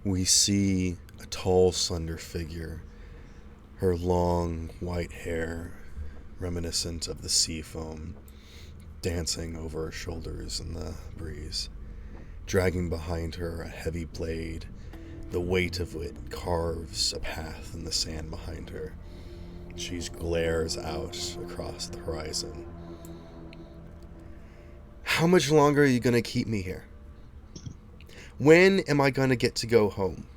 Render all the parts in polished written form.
We see a tall, slender figure, her long, white hair reminiscent of the sea foam, dancing over her shoulders in the breeze, dragging behind her a heavy blade. The weight of it carves a path in the sand behind her. She glares out across the horizon. How much longer are you going to keep me here? When am I going to get to go home?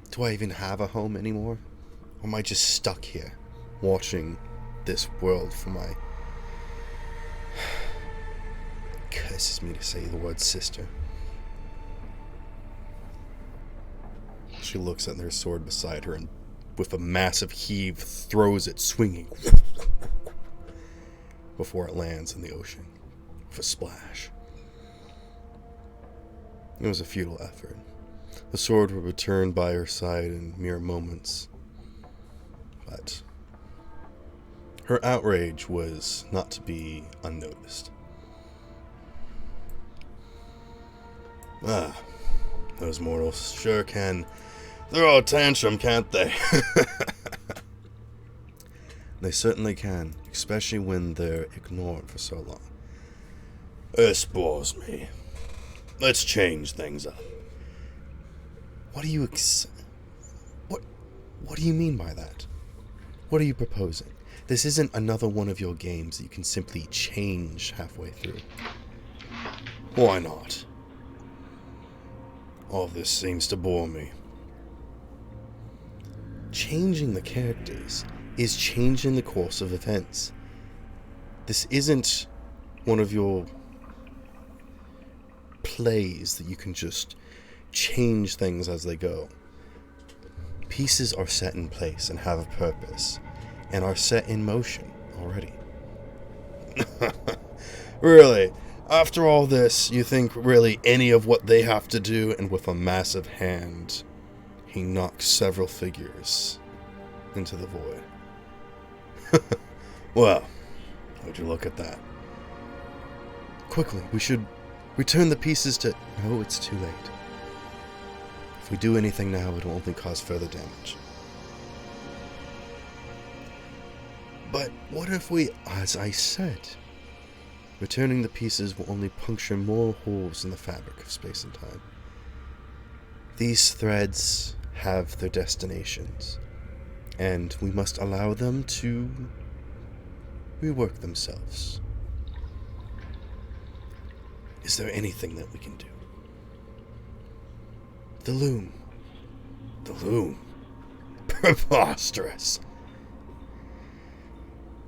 Do I even have a home anymore? Or am I just stuck here, watching this world from my... Curses me to say the word sister. She looks at their sword beside her and, with a massive heave, throws it, swinging, before it lands in the ocean with a splash. It was a futile effort. The sword would return by her side in mere moments. But her outrage was not to be unnoticed. Those mortals sure can throw a tantrum, can't they? They certainly can, especially when they're ignored for so long. This bores me. Let's change things up. What do you What do you mean by that? What are you proposing? This isn't another one of your games that you can simply change halfway through. Why not? All this seems to bore me. Changing the characters is changing the course of events. This isn't one of your plays that you can just change things as they go. Pieces are set in place and have a purpose, and are set in motion already. Really? After all this, you think really any of what they have to do? And with a massive hand, he knocks several figures into the void. Well, would you look at that? Quickly, we should return the pieces to... No, it's too late. If we do anything now, it will only cause further damage. But what if we, as I said, returning the pieces will only puncture more holes in the fabric of space and time. These threads have their destinations, and we must allow them to rework themselves. Is there anything that we can do? The loom. The loom? Preposterous.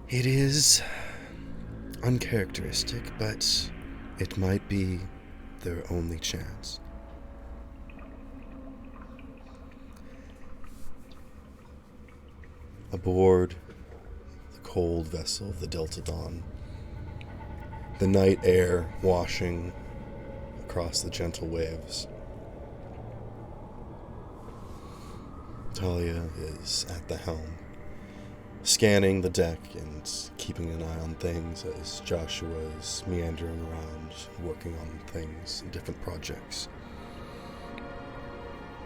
It is uncharacteristic, but it might be their only chance. Aboard the cold vessel of the Delta Dawn, the night air washing across the gentle waves, Talia is at the helm, scanning the deck and keeping an eye on things as Joshua is meandering around, working on things and different projects.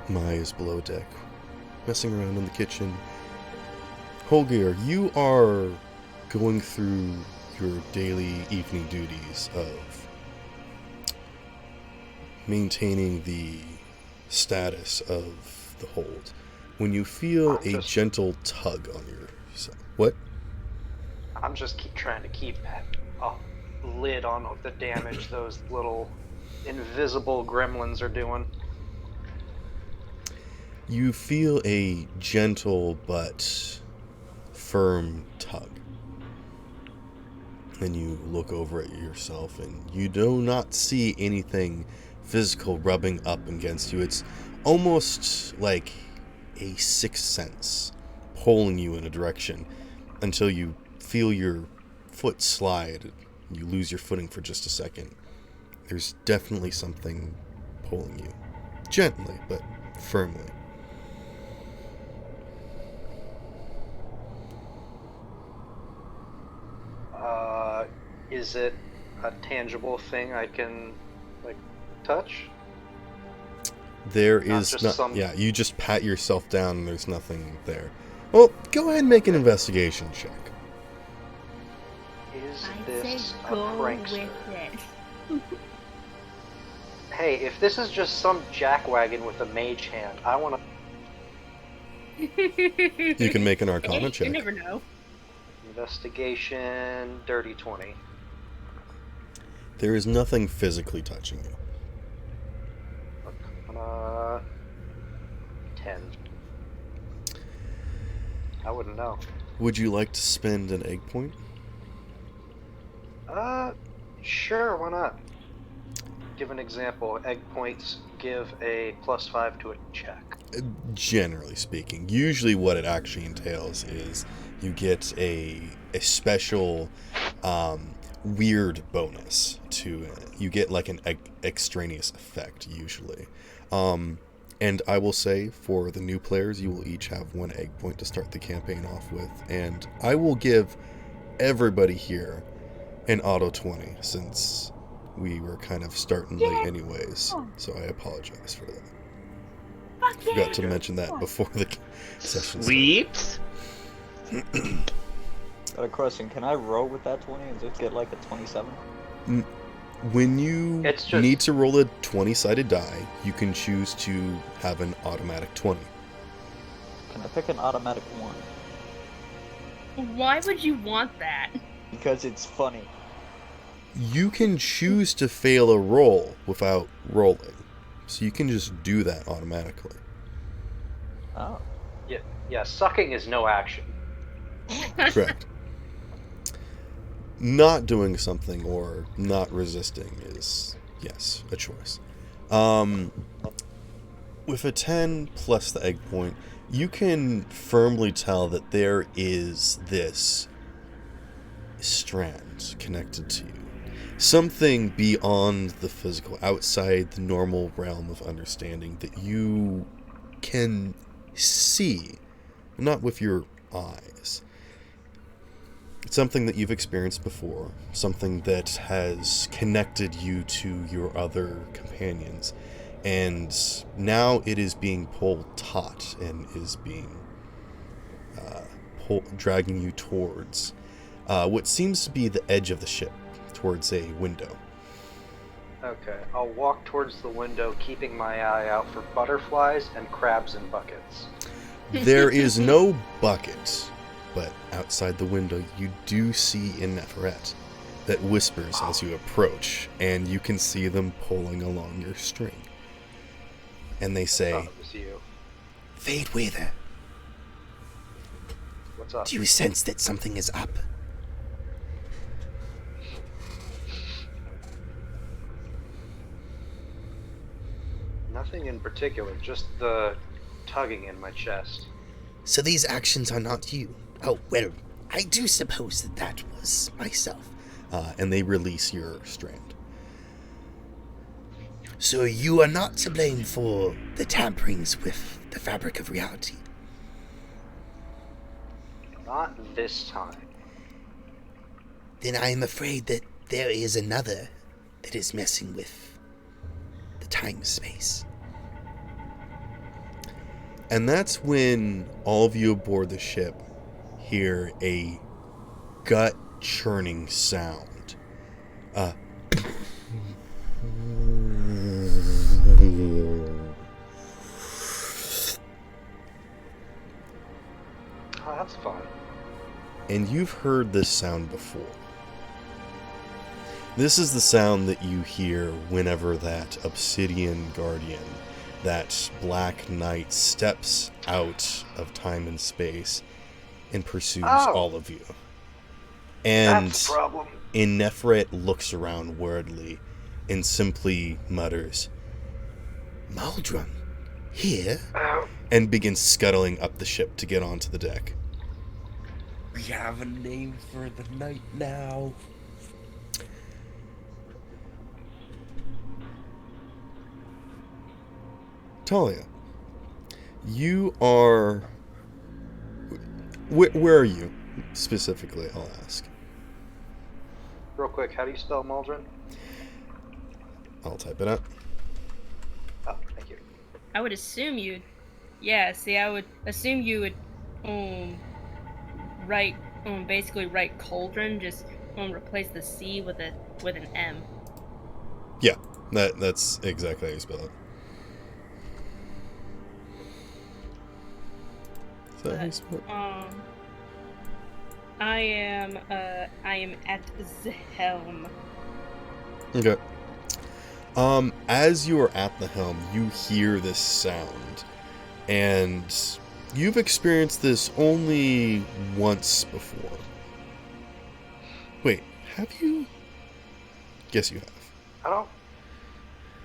Mai is below deck, messing around in the kitchen. Holger, you are going through your daily evening duties of maintaining the status of the hold when you feel a gentle tug on your side. What? I'm just trying to keep a lid on the damage those little invisible gremlins are doing. You feel a gentle but firm tug. Then you look over at yourself and you do not see anything physical rubbing up against you. It's almost like a sixth sense pulling you in a direction until you feel your foot slide. You lose your footing for just a second. There's definitely something pulling you. Gently, but firmly. Is it a tangible thing I can, touch? There Not is just not. some- Yeah, you just pat yourself down and there's nothing there. Well, go ahead and make an investigation check. Is I'd this say a go prankster? with it. Hey, if this is just some jackwagon with a mage hand, I want to You can make an Arcana You check. never know. investigation dirty 20. There is nothing physically touching you. 10. I wouldn't know. Would you like to spend an egg point? Sure, why not? Give an example. Egg points give a +5 to a check. Generally speaking, usually what it actually entails is you get a special weird bonus to it. You get like an extraneous effect usually. And I will say for the new players, you will each have 1 egg point to start the campaign off with, and I will give everybody here an auto 20 since we were kind of starting late anyways. So I apologize for that. Fuck yeah. Forgot to mention that before the session started. Sweet. Got a question. Can I roll with that 20 and just get like a 27? When you It's just- need to roll a 20-sided die, you can choose to have an automatic 20. Can I pick an automatic 1? Why would you want that? Because it's funny. You can choose to fail a roll without rolling. So you can just do that automatically. Oh. Yeah, sucking is no action. Correct. Not doing something or not resisting is, yes, a choice. With a 10 plus the egg point, you can firmly tell that there is this strand connected to you. Something beyond the physical, outside the normal realm of understanding that you can see, not with your eyes. It's something that you've experienced before, something that has connected you to your other companions, and now it is being pulled taut and is being dragging you towards what seems to be the edge of the ship, towards a window. Okay, I'll walk towards the window, keeping my eye out for butterflies and crabs in buckets. There is no bucket, but outside the window you do see a Neferet that whispers as you approach, and you can see them pulling along your string. And they I say, thought it was you. Fadeweather, What's up? do you sense that something is up? Nothing in particular, just the tugging in my chest. So these actions are not you. Oh, well, I do suppose that that was myself. and they release your strand. So you are not to blame for the tamperings with the fabric of reality. Not this time. Then I am afraid that there is another that is messing with the time-space. And that's when all of you aboard the ship hear a gut-churning sound. Oh, that's fun. And you've heard this sound before. This is the sound that you hear whenever that obsidian guardian, that black knight, steps out of time and space and pursues all of you. And That's a problem. Neferet looks around worriedly and simply mutters, Maldron, here? Oh, and begins scuttling up the ship to get onto the deck. We have a name for the night now. Talia, you are... Where are you, specifically, I'll ask. real quick, how do you spell Maldron? I'll type it out. Oh, thank you. I would assume you'd. Yeah, see, I would assume you would, write, basically write cauldron, just, replace the C with an M. Yeah, that's exactly how you spell it. Is that how you spell it? I am at the helm. Okay. As you are at the helm, you hear this sound, and you've experienced this only once before. Wait, have you? Guess you have. I don't.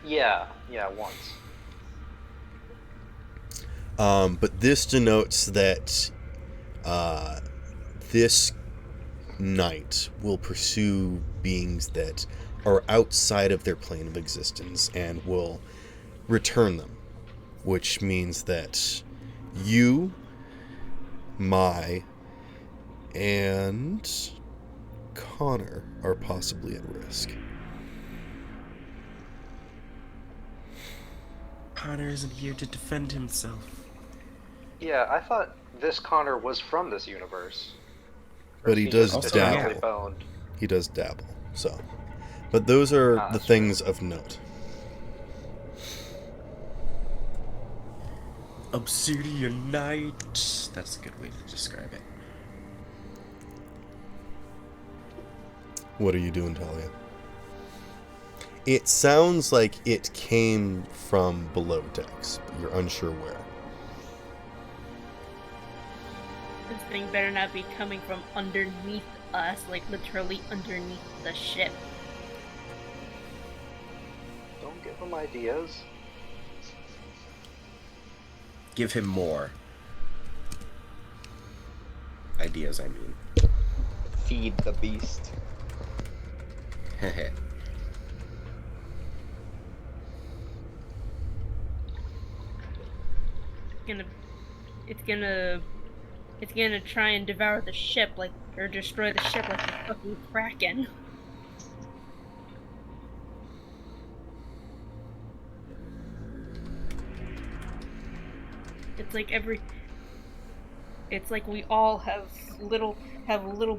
Yeah, once. But this denotes that this knight will pursue beings that are outside of their plane of existence and will return them, which means that you, Mai, and Connor are possibly at risk. Connor isn't here to defend himself. Yeah, I thought this Connor was from this universe. Or But is he does just dabble. inherently boned? He does dabble, so. But those are the That's things of note. Obsidian Knight. That's a good way to describe it. What are you doing, Talia? It sounds like it came from below decks, but you're unsure where. This thing better not be coming from underneath us, like literally underneath the ship. Don't give him ideas. Give him more. Ideas, I mean. Feed the beast. Heh. It's gonna try and devour the ship or destroy the ship like the fucking Kraken. It's like we all have little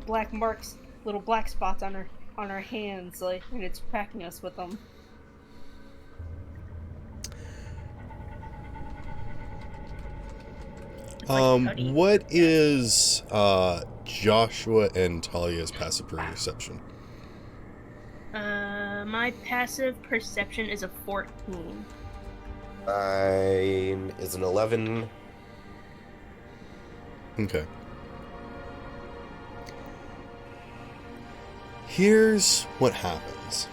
black marks, little black spots on our hands, and it's cracking us with them. What is Joshua and Talia's passive perception? My passive perception is a 14. Mine is an 11. Okay. Here's what happens.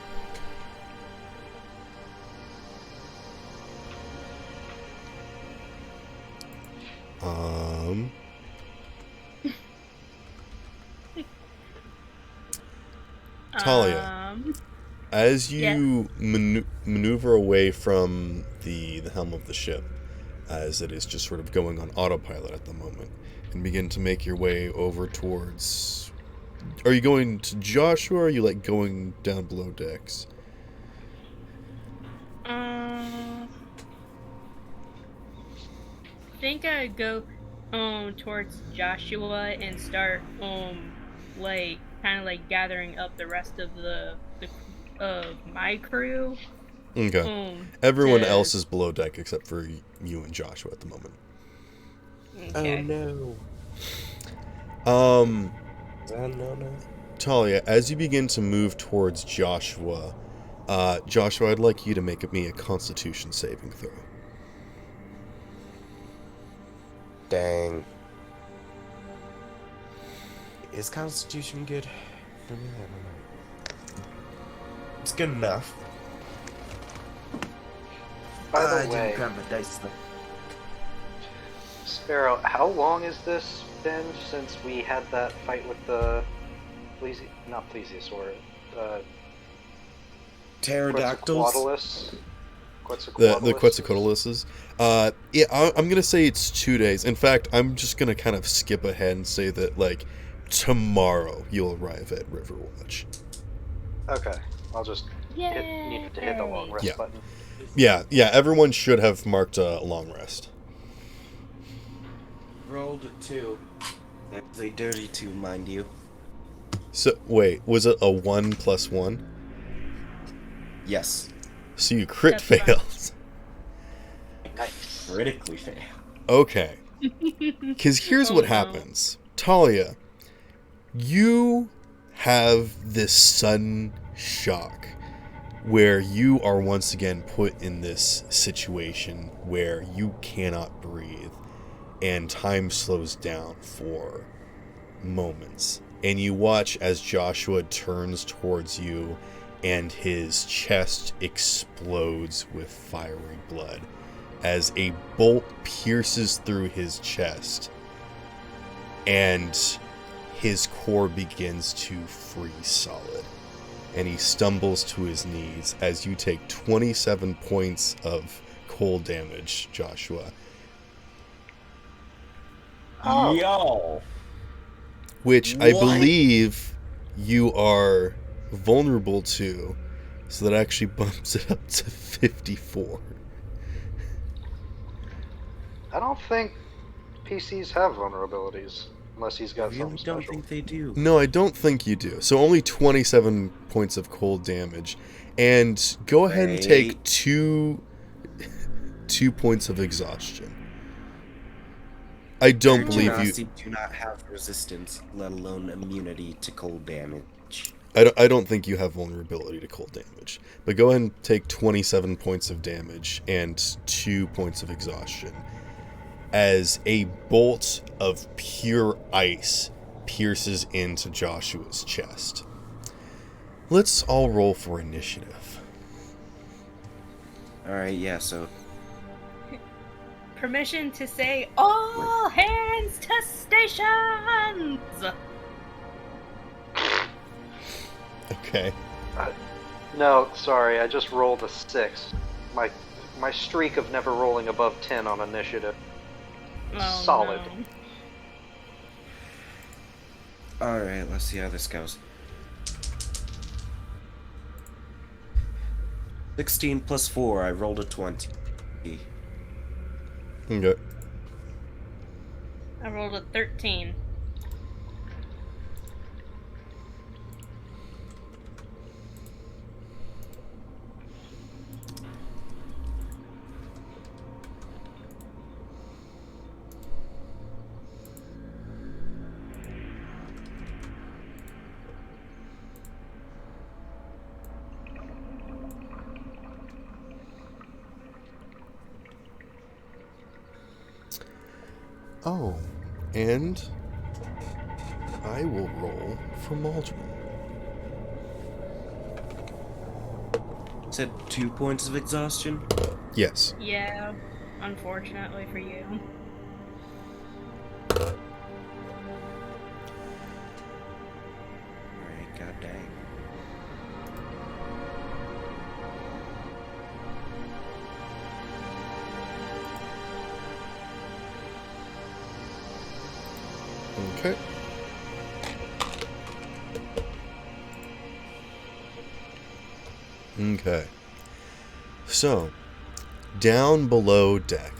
Talia, as you maneuver away from the helm of the ship, as it is just sort of going on autopilot at the moment, and begin to make your way over towards... Are you going to Joshua, or are you, going down below decks? I think I'd go towards Joshua and start gathering up the rest of my crew. Okay. Everyone else is below deck except for you and Joshua at the moment. Okay. Oh no. Talia, as you begin to move towards Joshua, Joshua, I'd like you to make me a Constitution saving throw. Dang. Is Constitution good for me? I don't know. It's good enough. By the I way, didn't grab my dice though. Sparrow, how long has this been since we had that fight with the not plesiosaur, Pterodactyls? The Quetzalcoatluses. I'm gonna say it's 2 days. In fact, I'm just gonna kind of skip ahead and say that tomorrow you'll arrive at Riverwatch. Okay, I'll just need to hit the long rest Yeah. button. Yeah, everyone should have marked a long rest. Rolled a 2. That was a dirty 2, mind you. So, wait, was it a 1 + 1? Yes. So you crit That's fine. failed. Nice. Critically fail. Okay. Because here's Oh, what no. happens. Talia, you have this sudden shock where you are once again put in this situation where you cannot breathe and time slows down for moments. And you watch as Joshua turns towards you and his chest explodes with fiery blood as a bolt pierces through his chest and his core begins to freeze solid. And he stumbles to his knees as you take 27 points of cold damage, Joshua. Oh. Yo! Which I What? believe you are vulnerable to, so that actually bumps it up to 54. I don't think PCs have vulnerabilities unless he's I got really something don't special. think they do. No, I don't think you do. So only 27 points of cold damage. And go ahead and take Right. two points of exhaustion. I don't believe you. Genasi do not have resistance, let alone immunity to cold damage. I don't think you have vulnerability to cold damage. But go ahead and take 27 points of damage and 2 points of exhaustion as a bolt of pure ice pierces into Joshua's chest. Let's all roll for initiative. Alright, yeah, so Permission to say all hands to stations. Okay. No, sorry, I just rolled a 6. My streak of never rolling above 10 on initiative. Oh, Solid. no. alright, let's see how this goes. 16 plus 4, I rolled a 20. Okay. I rolled a 13. Oh, and I will roll for Maldron. Is that 2 points of exhaustion? Yes. Yeah, unfortunately for you. Alright, god dang. Okay. Okay. So, down below deck,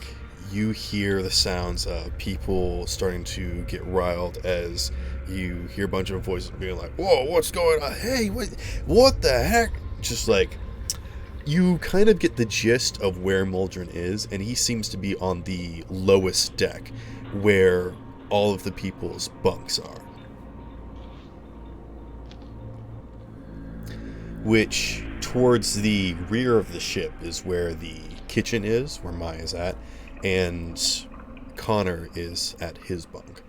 you hear the sounds of people starting to get riled as you hear a bunch of voices being like, "Whoa, what's going on? Hey, what the heck?" Just like, you kind of get the gist of where Maldron is, and he seems to be on the lowest deck, where all of the people's bunks are. Which, towards the rear of the ship, is where the kitchen is, where Maya's at, and Connor is at his bunk.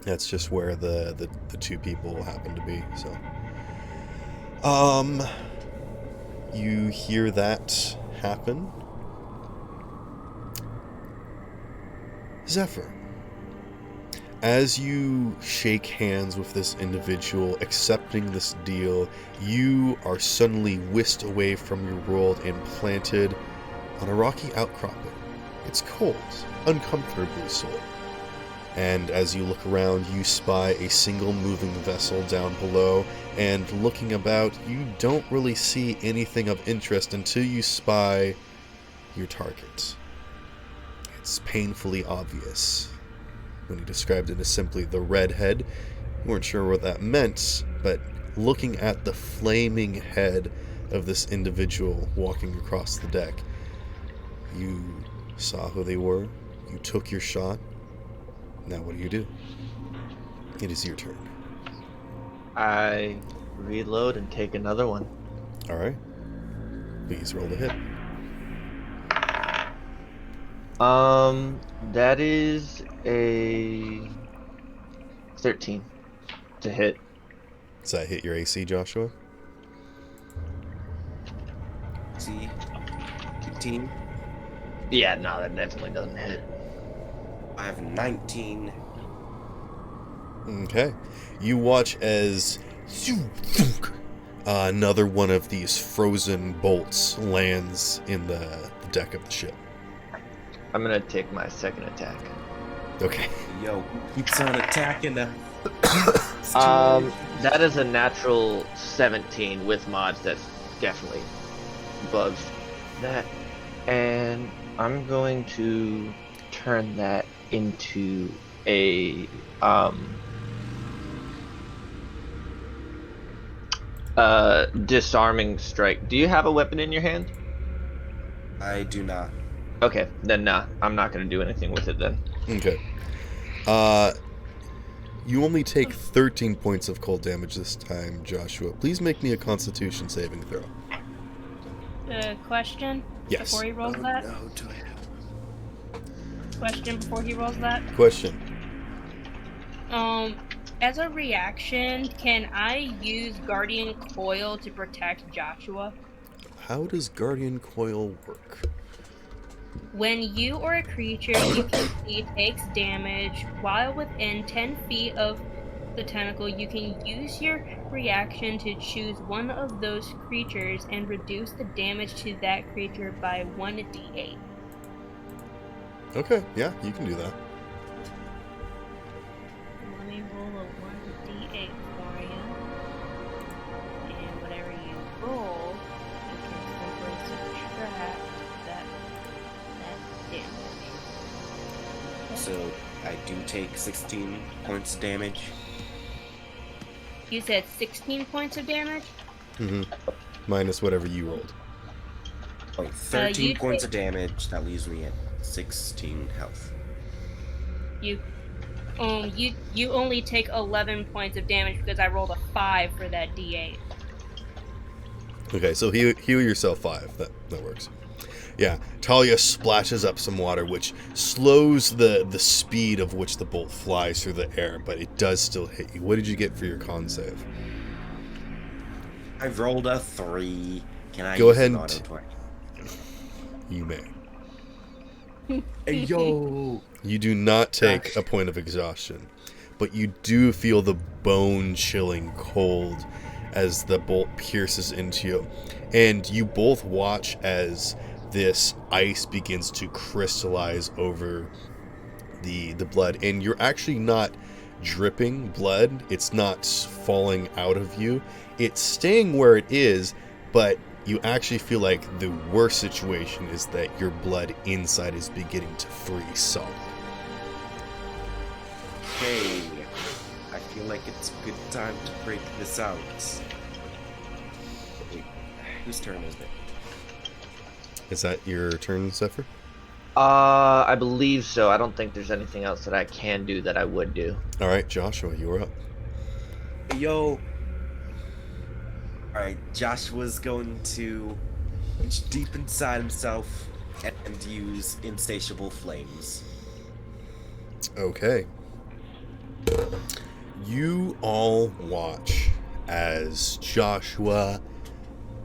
That's just where the two people happen to be, so. You hear that happen. Zephyr, as you shake hands with this individual, accepting this deal, you are suddenly whisked away from your world and planted on a rocky outcropping. It's cold, uncomfortably so, And as you look around, you spy a single moving vessel down below, and looking about, you don't really see anything of interest until you spy your target. It's painfully obvious. When he described it as simply the red head, you weren't sure what that meant, but looking at the flaming head of this individual walking across the deck, you saw who they were, you took your shot. Now what do? It is your turn. I reload and take another one. Alright. Please roll the hit. That is a 13 to hit. Does that hit your AC, Joshua? See? 15. Yeah, no, that definitely doesn't hit. I have 19. Okay. You watch as another one of these frozen bolts lands in the deck of the ship. I'm gonna take my second attack. Okay. Yo, keeps on attacking the. That is a natural 17 with mods. That's definitely above that. And I'm going to turn that into a disarming strike. Do you have a weapon in your hand? I do not. Okay, then nah, I'm not gonna do anything with it then. Okay. You only take 13 points of cold damage this time, Joshua. Please make me a Constitution saving throw. Question? Yes. Before he rolls that? No, do I have... Question before he rolls that? Question. As a reaction, can I use Guardian Coil to protect Joshua? How does Guardian Coil work? When you or a creature you can see takes damage while within 10 feet of the tentacle, you can use your reaction to choose one of those creatures and reduce the damage to that creature by 1d8. Okay, yeah, you can do that. Let me roll a 1d8 for you. And whatever you roll, you can simply subtract that damage. So, I do take 16 points of damage. You said 16 points of damage? Mm-hmm. Minus whatever you rolled. Oh, 13 you points take- of damage. That leaves me at 16 health. You only take 11 points of damage because I rolled a 5 for that d8. Okay, so heal yourself 5. That works. Yeah, Talia splashes up some water, which slows the speed of which the bolt flies through the air, but it does still hit you. What did you get for your con save? I rolled a 3. Can I Go use ahead an and auto play? You may. Hey, yo! You do not take a point of exhaustion, but you do feel the bone-chilling cold as the bolt pierces into you. And you both watch as this ice begins to crystallize over the blood. And you're actually not dripping blood. It's not falling out of you. It's staying where it is, but you actually feel like the worst situation is that your blood inside is beginning to freeze solid. Hey, I feel like it's a good time to break this out. Wait, whose turn is it? Is that your turn, Zephyr? I believe so. I don't think there's anything else that I can do that I would do. All right, Joshua, you are up. Hey, yo! Alright, Joshua's going to reach deep inside himself and use insatiable flames. Okay. You all watch as Joshua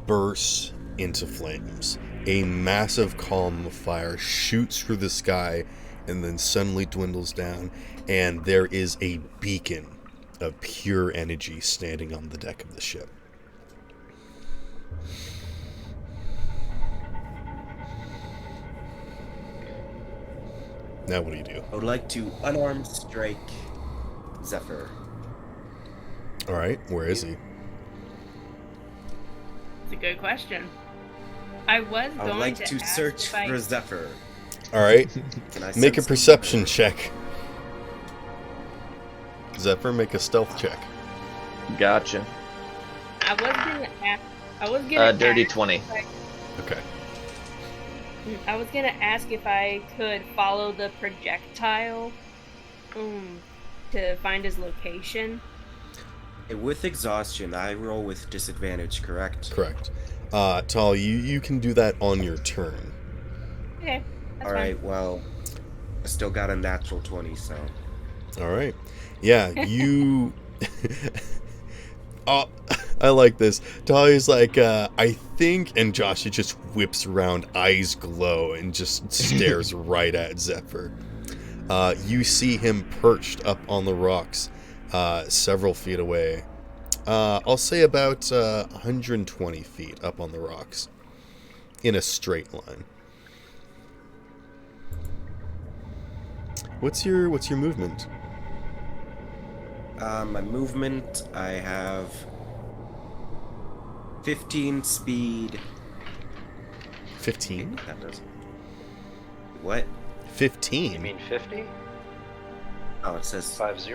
bursts into flames. A massive column of fire shoots through the sky and then suddenly dwindles down, and there is a beacon of pure energy standing on the deck of the ship. Now what do you do? I would like to unarmed strike Zephyr. All right, where is he? It's a good question. I was I would going like to to ask search if I- for Zephyr. All right, Can I make a sense perception check. Zephyr, make a stealth check. Gotcha. I was gonna ask. I was gonna. Dirty ask 20. if I- Okay. I was gonna ask if I could follow the projectile, to find his location. With exhaustion, I roll with disadvantage, correct? Correct. Tal, you can do that on your turn. Okay. That's All right. Well, I still got a natural 20, so. All right. Yeah, you. Oh, I like this. Tali's like, I think, and Josh, he just whips around, eyes glow, and just stares right at Zephyr. You see him perched up on the rocks, several feet away. I'll say about 120 feet up on the rocks, in a straight line. What's your movement? My movement, I have 15 speed. 15? That does. What? 15? You mean 50? Oh, it says. 50?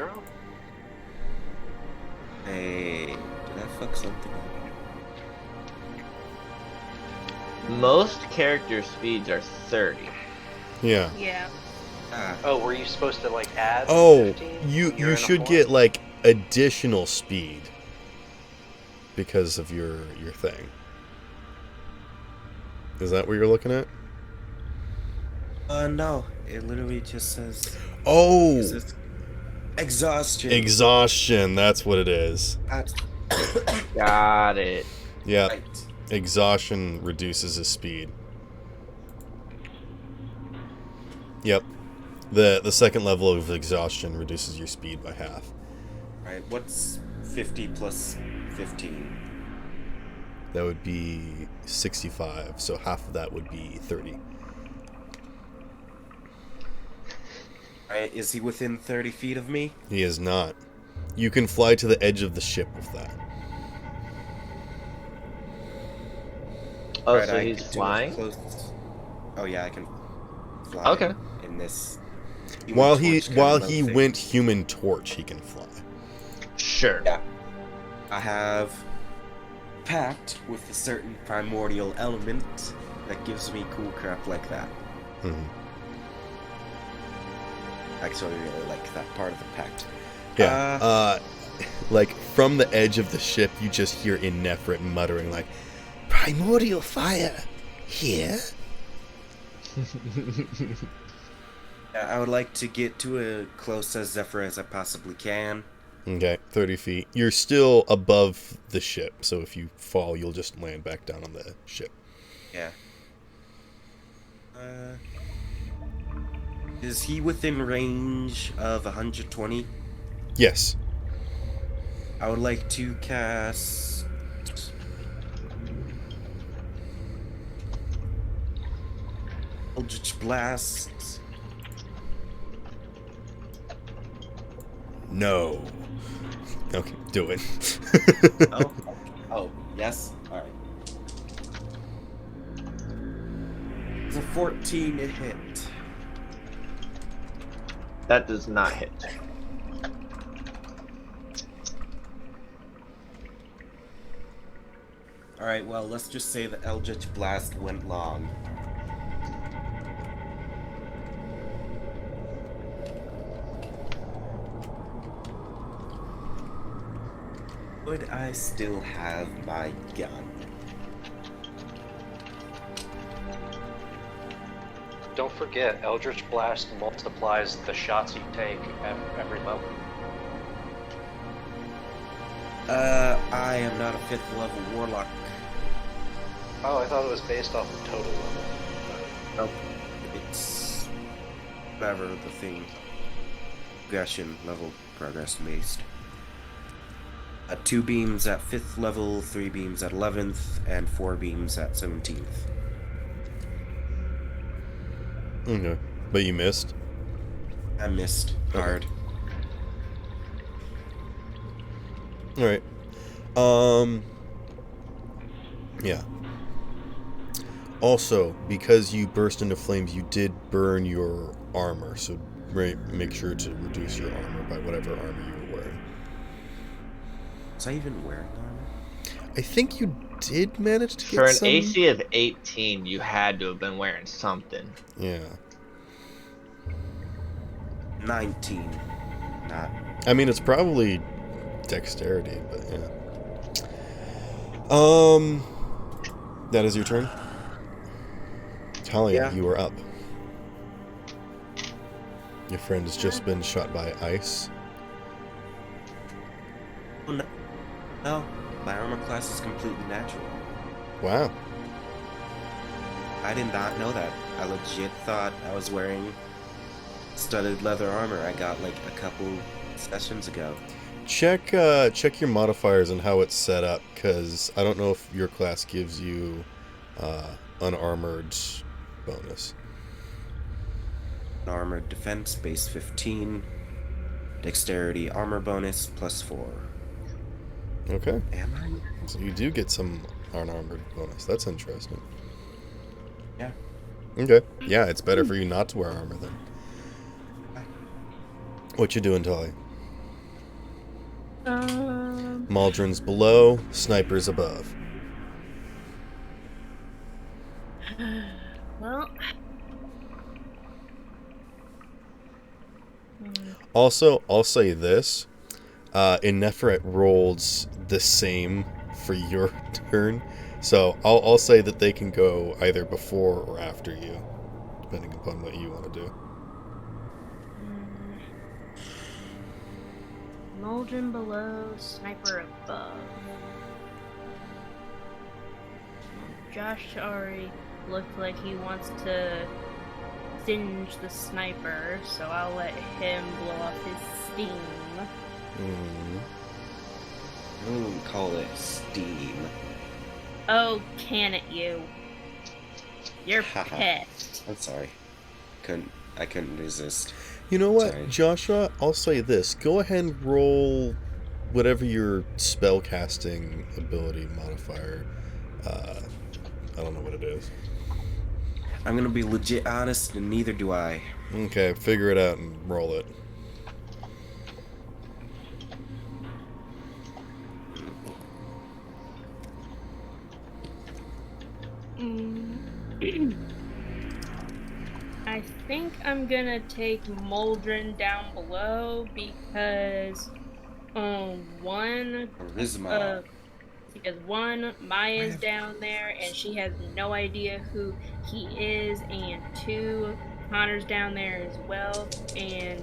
Hey, did I fuck something up? Most character speeds are 30. Yeah. Yeah. Ah, Oh, were you supposed to like add? Oh, 15? you You're in a should form? get like additional speed because of your thing. Is that what you're looking at? no. It literally just says. Oh, Is this exhaustion? exhaustion. That's what it is. That's Got it. Yeah, right. exhaustion reduces his speed. Yep. The second level of exhaustion reduces your speed by half. Right. What's 50 plus 15? That would be 65, so half of that would be 30. Right. Is he within 30 feet of me? He is not. You can fly to the edge of the ship with that. Oh, Right, so I he's could do it flying? close. Oh yeah, I can fly. Okay. In this. While Human he Torch kind of thing. went Human Torch, he can fly. Sure. Yeah. I have pact with a certain primordial element that gives me cool crap like that. Mhm. Actually, I really like that part of the pact. Yeah. Like from the edge of the ship, you just hear Inefrit muttering like, Primordial fire. Here? I would like to get to as close as Zephyr as I possibly can. okay, 30 feet. You're still above the ship, so if you fall, you'll just land back down on the ship. Yeah. Is he within range of 120? Yes. I would like to cast Eldritch Blast. No. Okay, do it. Oh, oh, yes. All right. It's a 14 to hit. That does not hit. All right. Well, let's just say the Eldritch Blast went long. Would I still have my gun? Don't forget, Eldritch Blast multiplies the shots you take at every level. I am not a 5th level warlock. Oh, I thought it was based off the total level. Nope. It's whatever the thing. Progression level progress based. 2 beams at 5th level, 3 beams at 11th, and 4 beams at 17th. Okay. But you missed? I missed hard. All right. Yeah. Also, because you burst into flames, you did burn your armor, so make sure to reduce your armor by whatever armor you were wearing. Was I even wearing armor? I think you did manage to get For an some... AC of 18, you had to have been wearing something. Yeah. 19. Not. I mean, it's probably dexterity, but yeah. That is your turn. Talia, Yeah. you are up. Your friend has just been shot by ice. Oh, no. No, my armor class is completely natural. Wow. I did not know that. I legit thought I was wearing studded leather armor I got like a couple sessions ago. Check your modifiers and how it's set up, because I don't know if your class gives you unarmored bonus. Armored defense base 15. Dexterity armor bonus +4. Okay. Am I? So you do get some unarmored bonus. That's interesting. Yeah. Okay. Yeah, it's better for you not to wear armor then. What you doing, Tali? Maldron's below, snipers above. Well. Also, I'll say this. Ineferet rolls the same for your turn. So I'll say that they can go either before or after you, depending upon what you want to do. Moldrin below, sniper above. Josh already looked like he wants to singe the sniper, so I'll let him blow off his steam. I wouldn't call it steam. Oh, can it you? You're Haha. pissed. I'm sorry. I couldn't resist. You know what, Sorry. Joshua? I'll say this. Go ahead and roll whatever your spellcasting ability modifier. I don't know what it is. I'm gonna be legit honest, and neither do I. Okay, figure it out and roll it. I think I'm gonna take Moldrin down below because, Charisma. Maya's down there and she has no idea who he is, and 2, Connor's down there as well, and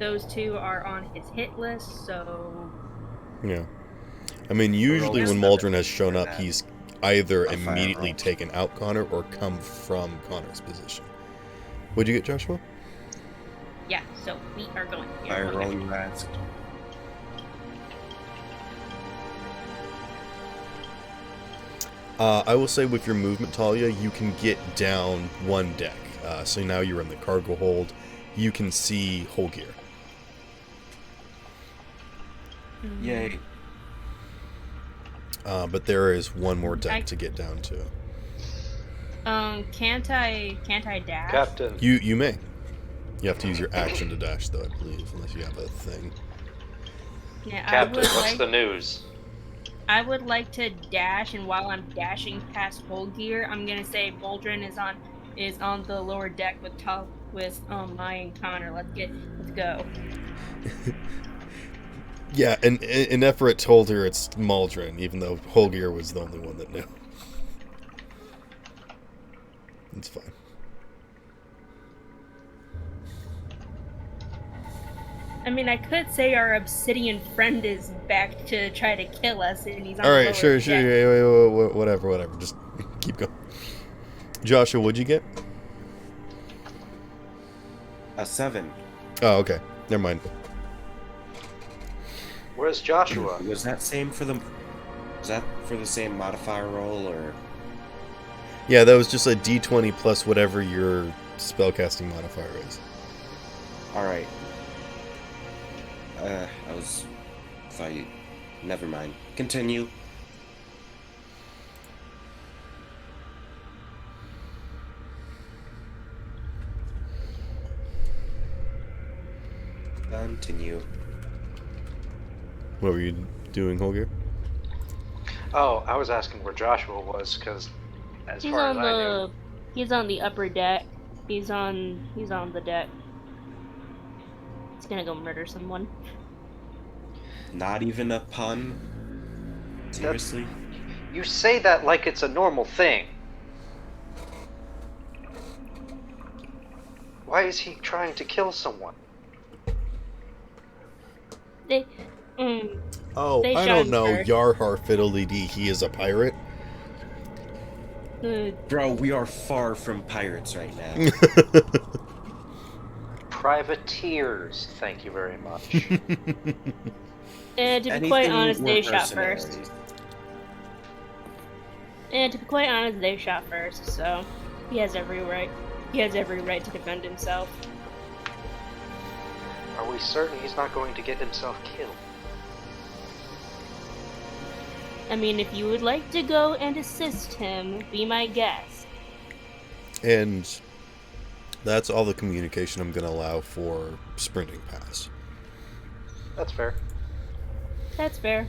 those 2 are on his hit list, so Yeah. I mean, usually when Maldron has shown up, he's either A fire immediately roll. taken out Connor or come from Connor's position. What'd you get, Joshua? yeah, so we are going here. Fire Okay. roll, you asked. I will say with your movement, Talia, you can get down one deck. So now you're in the cargo hold. You can see whole gear. Yay. But there is one more deck to get down to. Can't I dash? Captain. You may. You have to use your action to dash, though, I believe, unless you have a thing. Yeah, Captain, what's the news? I would like to dash, and while I'm dashing past whole gear, I'm gonna say Moldrin is on the lower deck with Maya and Connor. Let's go. Yeah, and Ineferet told her it's Maldron, even though Holgear was the only one that knew. It's fine. I mean, I could say our obsidian friend is back to try to kill us, and he's on All the right, lower sure, deck. yeah, whatever. Just keep going. Joshua, what'd you get? A 7. Oh, okay. Never mind. Where's Joshua? Was that for the same modifier roll, or? Yeah, that was just a D20 plus whatever your spellcasting modifier is. Alright. Thought you... Never mind. Continue. Continue. What were you doing, Holger? Oh, I was asking where Joshua was, because as He's far on as I knew, the he's on the upper deck. He's on the deck. He's gonna go murder someone. Not even a pun? Seriously? you say that like it's a normal thing. Why is he trying to kill someone? They Oh, They I shot don't him know. first. Yarhar Fiddly-Dee, he is a pirate. Bro, we are far from pirates right now. Privateers, thank you very much. and to be quite Anything honest, they were shot mercenaries. first. And to be quite honest, they shot first, so he has every right. He has every right to defend himself. Are we certain he's not going to get himself killed? I mean, if you would like to go and assist him, be my guest. And that's all the communication I'm going to allow for sprinting past. That's fair. That's fair.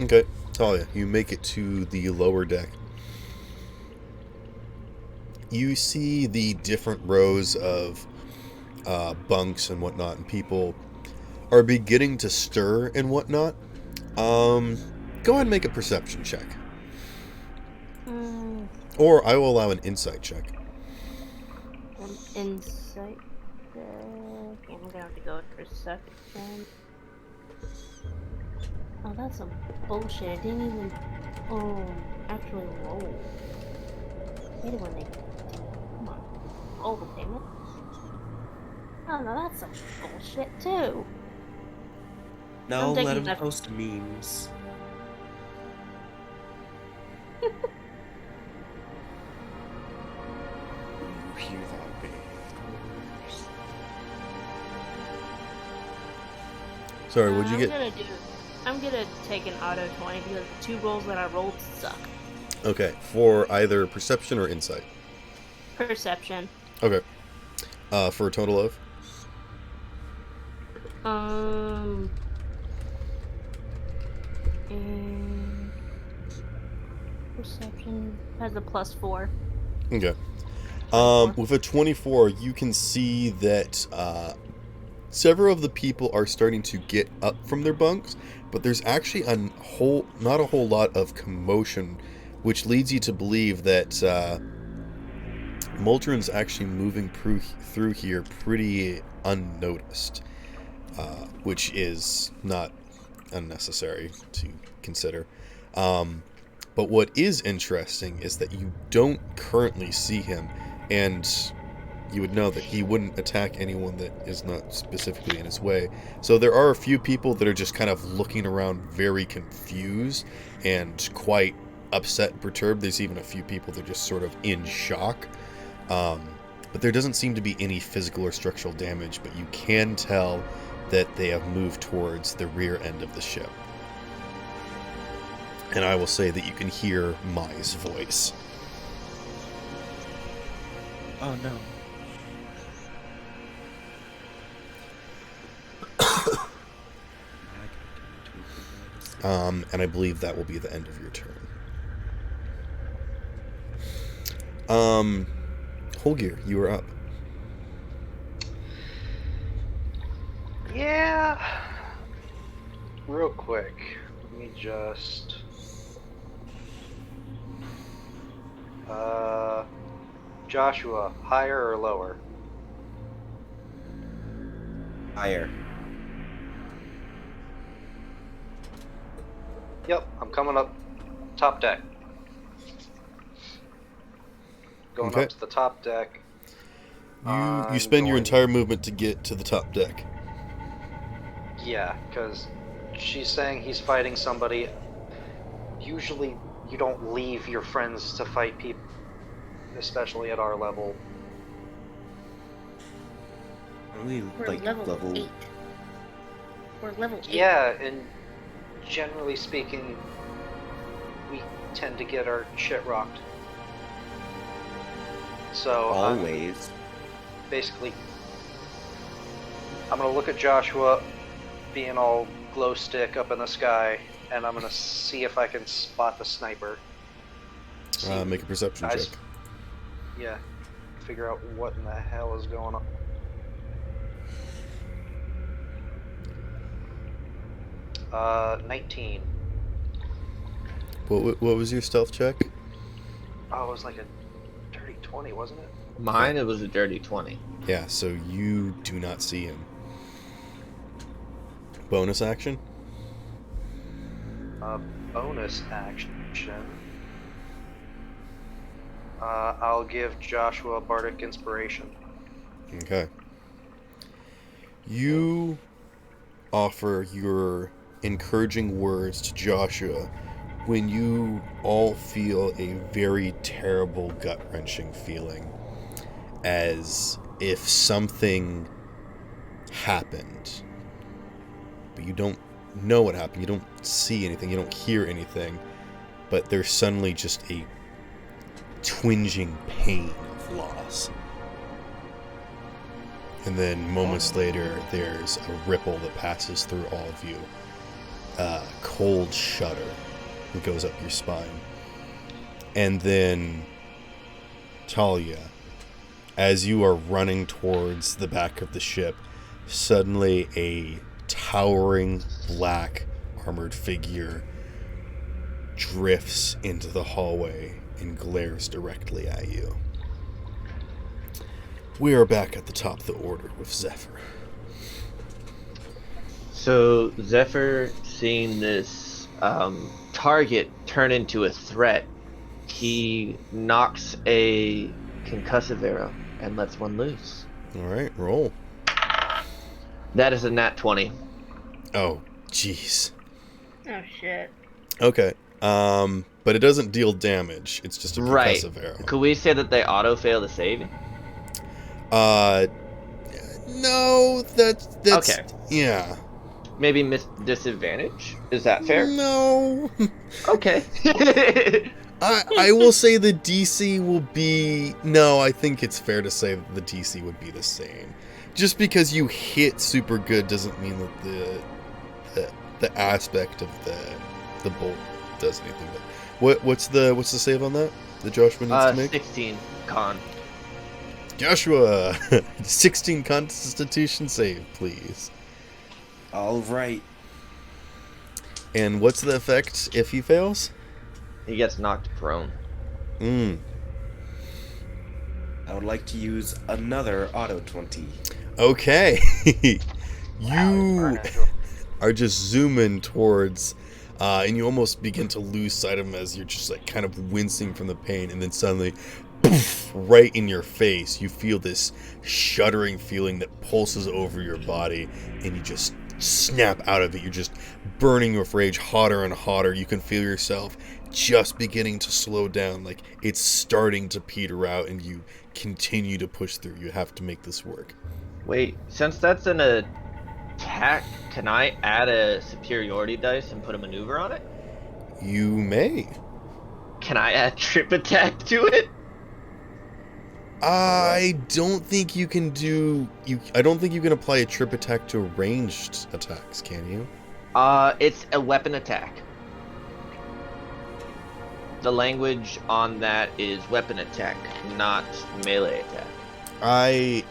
Okay, Talia, you make it to the lower deck. You see the different rows of bunks and whatnot, and people are beginning to stir and whatnot. Go ahead and make a perception check. Or I will allow an insight check. An insight. Okay, I'm gonna have to go with perception. Oh, that's some bullshit. I didn't even. Actually roll. I hate it when they. Come on, roll the payment. Oh no, that's some bullshit too. No, I'm taking let him that- post memes. You hear that, baby? Sorry, what'd you get? I'm gonna take an auto 20 because the 2 rolls that I rolled suck. Okay, for either perception or insight. Perception. Okay. For a total of? And perception has a +4. Okay. With a 24, you can see that several of the people are starting to get up from their bunks, but there's actually not a whole lot of commotion, which leads you to believe that Muldrin's actually moving through here pretty unnoticed, which is not unnecessary to consider. But what is interesting is that you don't currently see him, and you would know that he wouldn't attack anyone that is not specifically in his way. So there are a few people that are just kind of looking around very confused and quite upset and perturbed. There's even a few people that are just sort of in shock. But there doesn't seem to be any physical or structural damage, but you can tell that they have moved towards the rear end of the ship. And I will say that you can hear Mai's voice. Oh no. And I believe that will be the end of your turn. Holger, you are up. Yeah. Real quick, let me just. Joshua, higher or lower? Higher. Yep, I'm coming up top deck. Going Okay. up to the top deck. You I'm spend your going- entire movement to get to the top deck. Yeah, because she's saying he's fighting somebody. Usually, you don't leave your friends to fight people. especially at our level. We We're like level 8. We're level 8. Yeah, and generally speaking, we tend to get our shit rocked. So always. basically, I'm gonna look at Joshua being all glow stick up in the sky, and I'm gonna see if I can spot the sniper. Make a perception Guys. check. Yeah, figure out what in the hell is going on. Uh, 19. What was your stealth check? Oh, it was like a dirty 20, wasn't it? Mine, it was a dirty 20. Yeah, so you do not see him. Bonus action? Bonus action. I'll give Joshua Bardic Inspiration. Okay. You offer your encouraging words to Joshua when you all feel a very terrible, gut-wrenching feeling, as if something happened, but you don't know what happened, you don't see anything, you don't hear anything, but there's suddenly just a twinging pain of loss. And then moments later, there's a ripple that passes through all of you. A cold shudder that goes up your spine. And then, Talia, as you are running towards the back of the ship, suddenly a towering black armored figure drifts into the hallway and glares directly at you. We are back at the top of the order with Zephyr. So Zephyr, seeing this target turn into a threat, he knocks a concussive arrow and lets one loose. Alright, roll. That is a nat 20. Oh, jeez. Oh shit. Okay. But it doesn't deal damage. It's just a Right. concussive arrow. Could we say that they auto-fail the saving? No, that's Okay. Yeah. Maybe disadvantage? Is that fair? No. Okay. I will say the DC will be... No, I think it's fair to say that the DC would be the same. Just because you hit super good doesn't mean that the aspect of the bolt does anything. But what's the save on that that Joshua needs to make? 16 con. Joshua, 16 Constitution save, please. All right. And what's the effect if he fails? He gets knocked prone. I would like to use another auto 20. Okay. Wow, You burn into him. are just zooming towards, and you almost begin to lose sight of him as you're just like kind of wincing from the pain, and then suddenly, poof, right in your face, you feel this shuddering feeling that pulses over your body, and you just snap out of it. You're just burning with rage, hotter and hotter. You can feel yourself just beginning to slow down, like it's starting to peter out, and you continue to push through. You have to make this work. Wait, since that's an attack, can I add a superiority dice and put a maneuver on it? You may. Can I add trip attack to it? I don't think you can I don't think you can apply a trip attack to ranged attacks, can you? It's a weapon attack. The language on that is weapon attack, not melee attack. I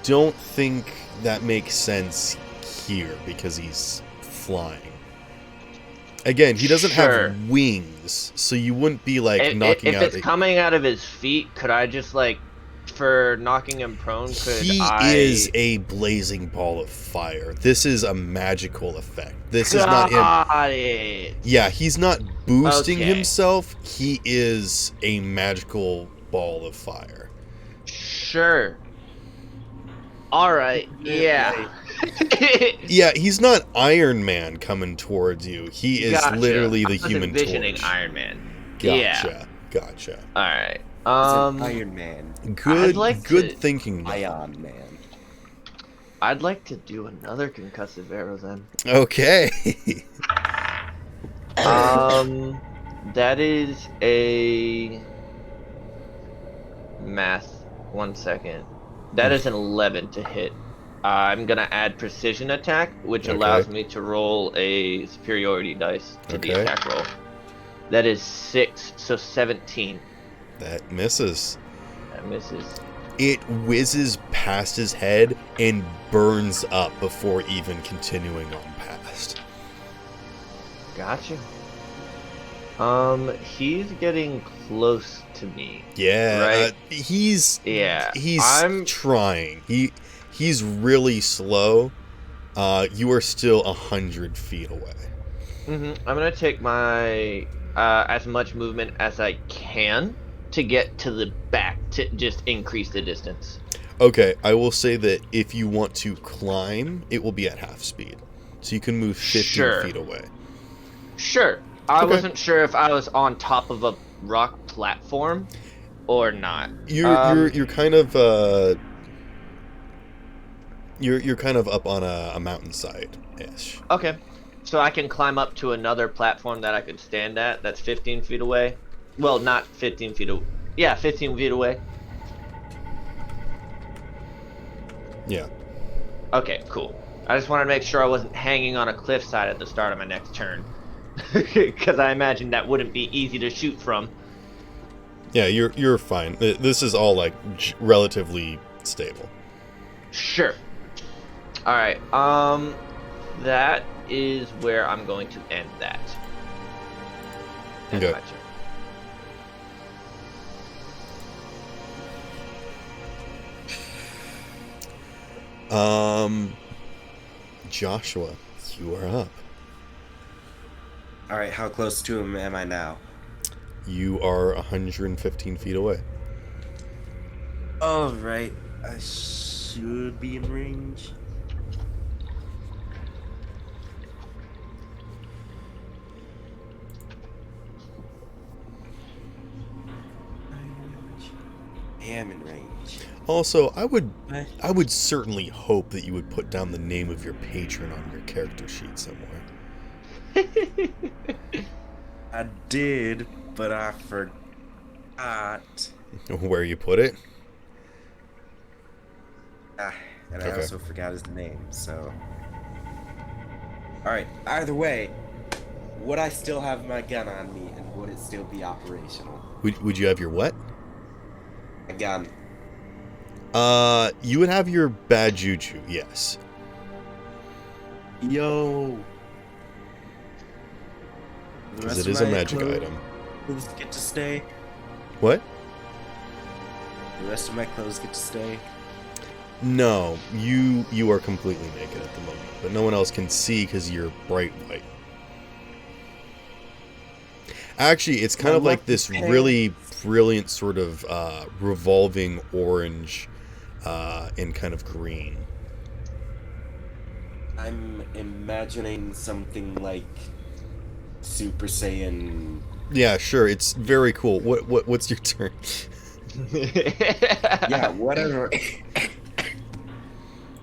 don't think that makes sense here because he's flying. Again, he doesn't Sure. have wings, so you wouldn't be like knocking if out. it's coming out of his feet, could I just like, for knocking him prone, He I... is a blazing ball of fire. This is a magical effect. This is not him. Got it. Yeah, he's not boosting Okay. himself. He is a magical ball of fire. Sure. Alright, yeah. Yeah, he's not Iron Man coming towards you. He is Gotcha. literally I the was Human envisioning Torch. Iron Man. Gotcha. Yeah. Gotcha. Alright. Iron Man. Good, like good to- thinking. though. Ion Man. I'd like to do another concussive arrow then. Okay. That is a math. 1 second. That is an 11 to hit. I'm gonna add precision attack, which allows me to roll a superiority dice to the attack roll. That is 6, so 17. That misses. That misses. It whizzes past his head and burns up before even continuing on past. Gotcha. He's getting close to me. Yeah, Right. He's I'm trying. He's really slow. You are still 100 feet away. I'm gonna take my as much movement as I can to get to the back to just increase the distance. Okay, I will say that if you want to climb, it will be at half speed, so you can move 15 feet away. Sure. I Okay. wasn't sure if I was on top of a rock platform or not. You're kind of you're kind of up on a mountainside ish. Okay. So I can climb up to another platform that I could stand at that's 15 feet away. Well, not 15 feet away. Yeah, 15 feet away. Yeah. Okay, cool. I just wanted to make sure I wasn't hanging on a cliffside at the start of my next turn. Because I imagine that wouldn't be easy to shoot from. Yeah, you're fine. This is all like relatively stable. Sure. Alright, that is where I'm going to end that. End Okay. my turn. Joshua, you are up. Alright, how close to him am I now? You are 115 feet away. Alright, I should be in range. I am in range. Also, I would What? certainly hope that you would put down the name of your patron on your character sheet somewhere. I did, but I forgot. Where you put it? And I Okay. also forgot his name, so. Alright, either way, would I still have my gun on me and would it still be operational? Would you have your what? A gun. You would have your bad juju, yes. Yo! The Because rest it of is a my magic clothes item. get to stay. What? The rest of my clothes get to stay. No, you are completely naked at the moment, but no one else can see because you're bright white. Actually, it's kind My of like lucky this pants. really brilliant sort of revolving orange and kind of green. I'm imagining something like Super Saiyan. Yeah, sure, it's very cool. What's your turn? Yeah, whatever.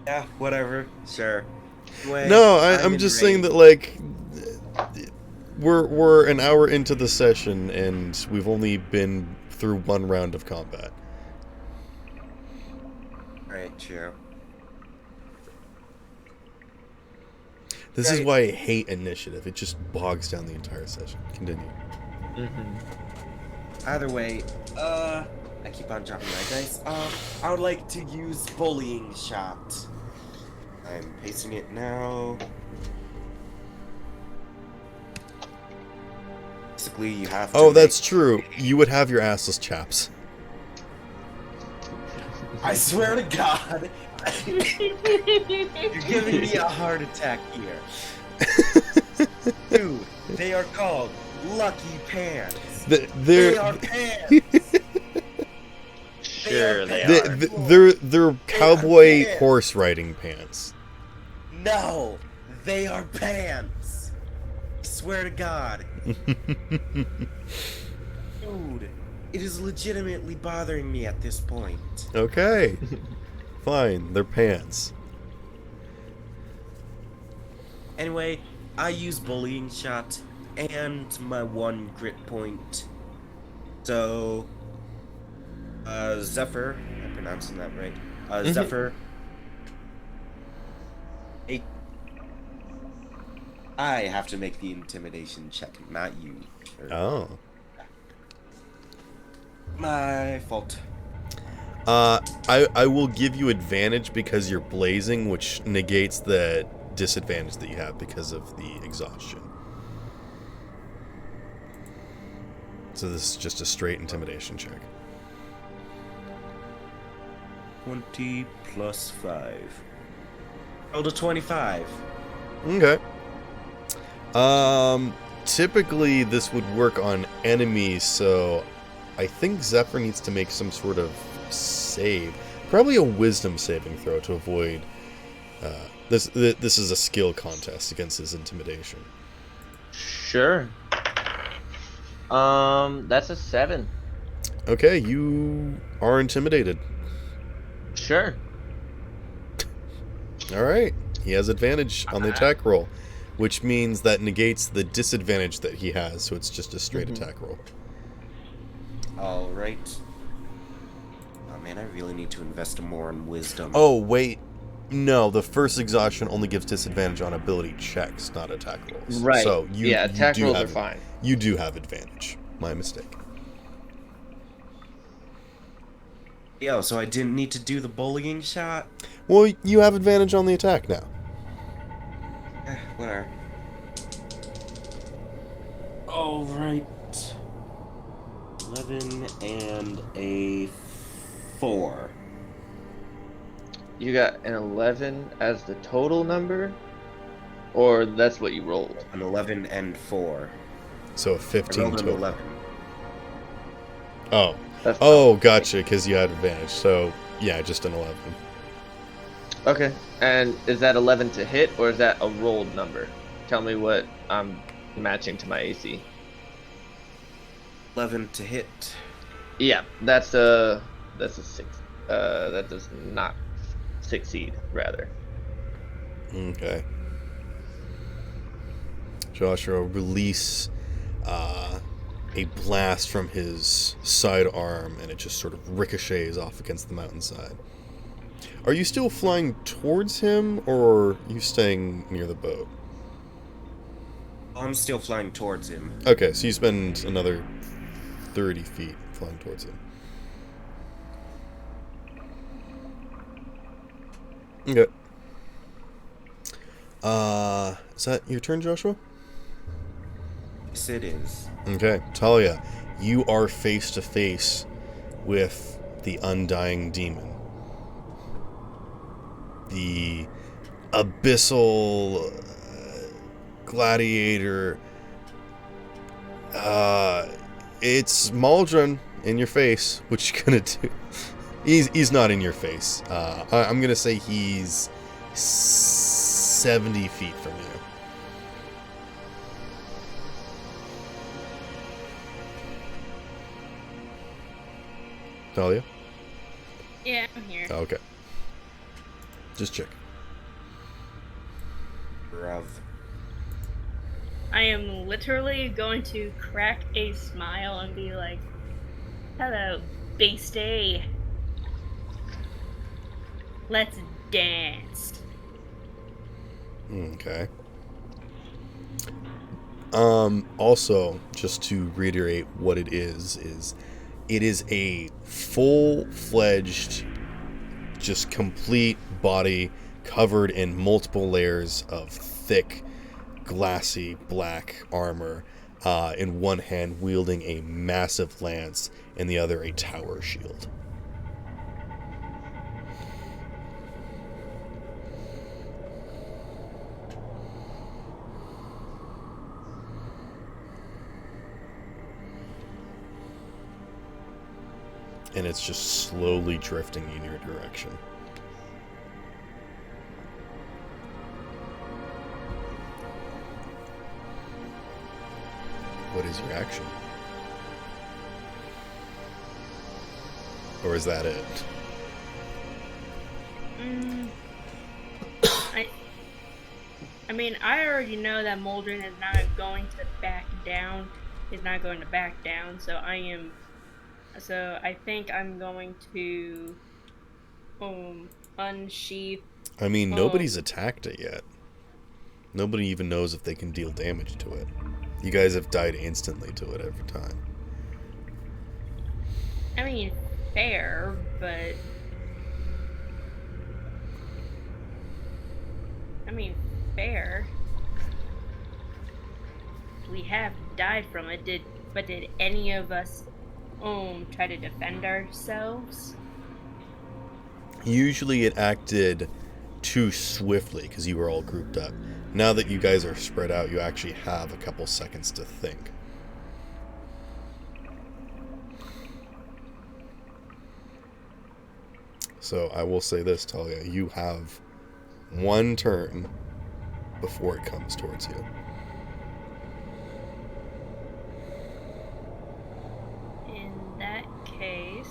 Yeah, whatever. Sure. Anyway, No, I'm I'm in just saying range. that like we're an hour into the session and we've only been through one round of combat. Alright, true. This is Right. why I hate initiative. It just bogs down the entire session. Continue. Either way, I keep on dropping my dice. I would like to use bullying shot. I'm pasting it now. Basically, you have to. Oh, that's true. You would have your assless chaps. I swear to God, you're giving me a heart attack here. Dude, they are called Lucky Pants. They They're are pants. Sure they They are. they're cowboy pants. horse riding pants. No, they are pants. I swear to God. Dude, It is legitimately bothering me at this point. Okay. Fine, they're pants. Anyway, I use bullying shot and my 1 grit point. So, Zephyr, I'm pronouncing that right. Zephyr. I have to make the intimidation check, not you. Oh. My fault. I will give you advantage because you're blazing, which negates the disadvantage that you have because of the exhaustion. So this is just a straight intimidation check. 20 plus 5. Rolled a 25. Okay. Typically this would work on enemies, so I think Zephyr needs to make some sort of save. Probably a wisdom saving throw to avoid... This is a skill contest against his intimidation. Sure. That's a 7. Okay, you are intimidated. Sure. Alright, he has advantage on the attack roll, which means that negates the disadvantage that he has, so it's just a straight attack roll. Alright. Oh man, I really need to invest more in wisdom. Oh, wait. No, the first exhaustion only gives disadvantage on ability checks, not attack rolls. Right. So Yeah, attack do rolls have, are fine. You do have advantage. My mistake. Yo, so I didn't need to do the bullying shot? Well, you have advantage on the attack now. Whatever. Alright. 11 and a 4. You got an 11 as the total number? Or that's what you rolled? An 11 and 4. So a I 15 rolled an total. 11. Oh. That's Oh, gotcha, because you had advantage. So, yeah, just an 11. Okay. And is that 11 to hit, or is that a rolled number? Tell me what I'm matching to my AC. 11 to hit. Yeah, that's a 6. That does not succeed, rather. Okay. Joshua release a blast from his sidearm, and it just sort of ricochets off against the mountainside. Are you still flying towards him, or are you staying near the boat? I'm still flying towards him. Okay, so you spend another 30 feet flying towards him. Okay. Is that your turn, Joshua? Yes, it is. Okay, Talia, you are face to face with the Undying Demon. The abyssal gladiator. It's Maldron in your face. What you gonna do? He's not in your face. I'm gonna say he's 70 feet from you. Talia? Yeah, I'm here. Okay. Just check. Bruv. I am literally going to crack a smile and be like, "Hello, beastie. Let's dance." Okay. Also, just to reiterate what it is it is a full-fledged, just complete body covered in multiple layers of thick, glassy black armor, in one hand wielding a massive lance, and the other a tower shield. And it's just slowly drifting in your direction. What is your action? Or is that it? I mean, I already know that Moldrin is not going to back down. He's not going to back down, so I think I'm going to unsheath. I mean, nobody's attacked it yet. Nobody even knows if they can deal damage to it. You guys have died instantly to it every time. I mean, fair, but fair. We have died from it. Did any of us try to defend ourselves? Usually it acted too swiftly because you were all grouped up. Now that you guys are spread out, you actually have a couple seconds to think. So I will say this, Talia, you have one turn before it comes towards you. In that case...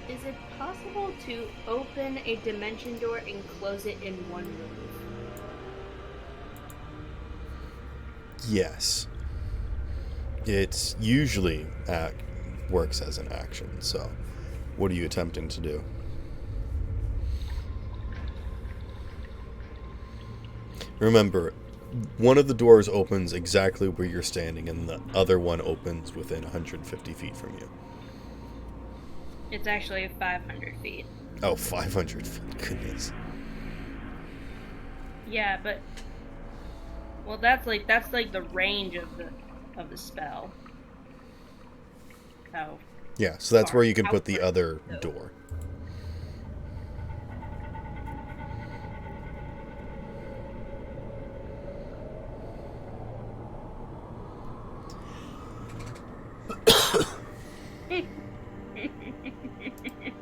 Is it possible to open a dimension door and close it in one move? Yes. It's usually works as an action, so what are you attempting to do? Remember, one of the doors opens exactly where you're standing, and the other one opens within 150 feet from you. It's actually 500 feet. Oh, 500 feet. Goodness. Yeah, but... Well, that's like the range of the spell. Oh. Yeah, so that's where you can put the Outward. other door.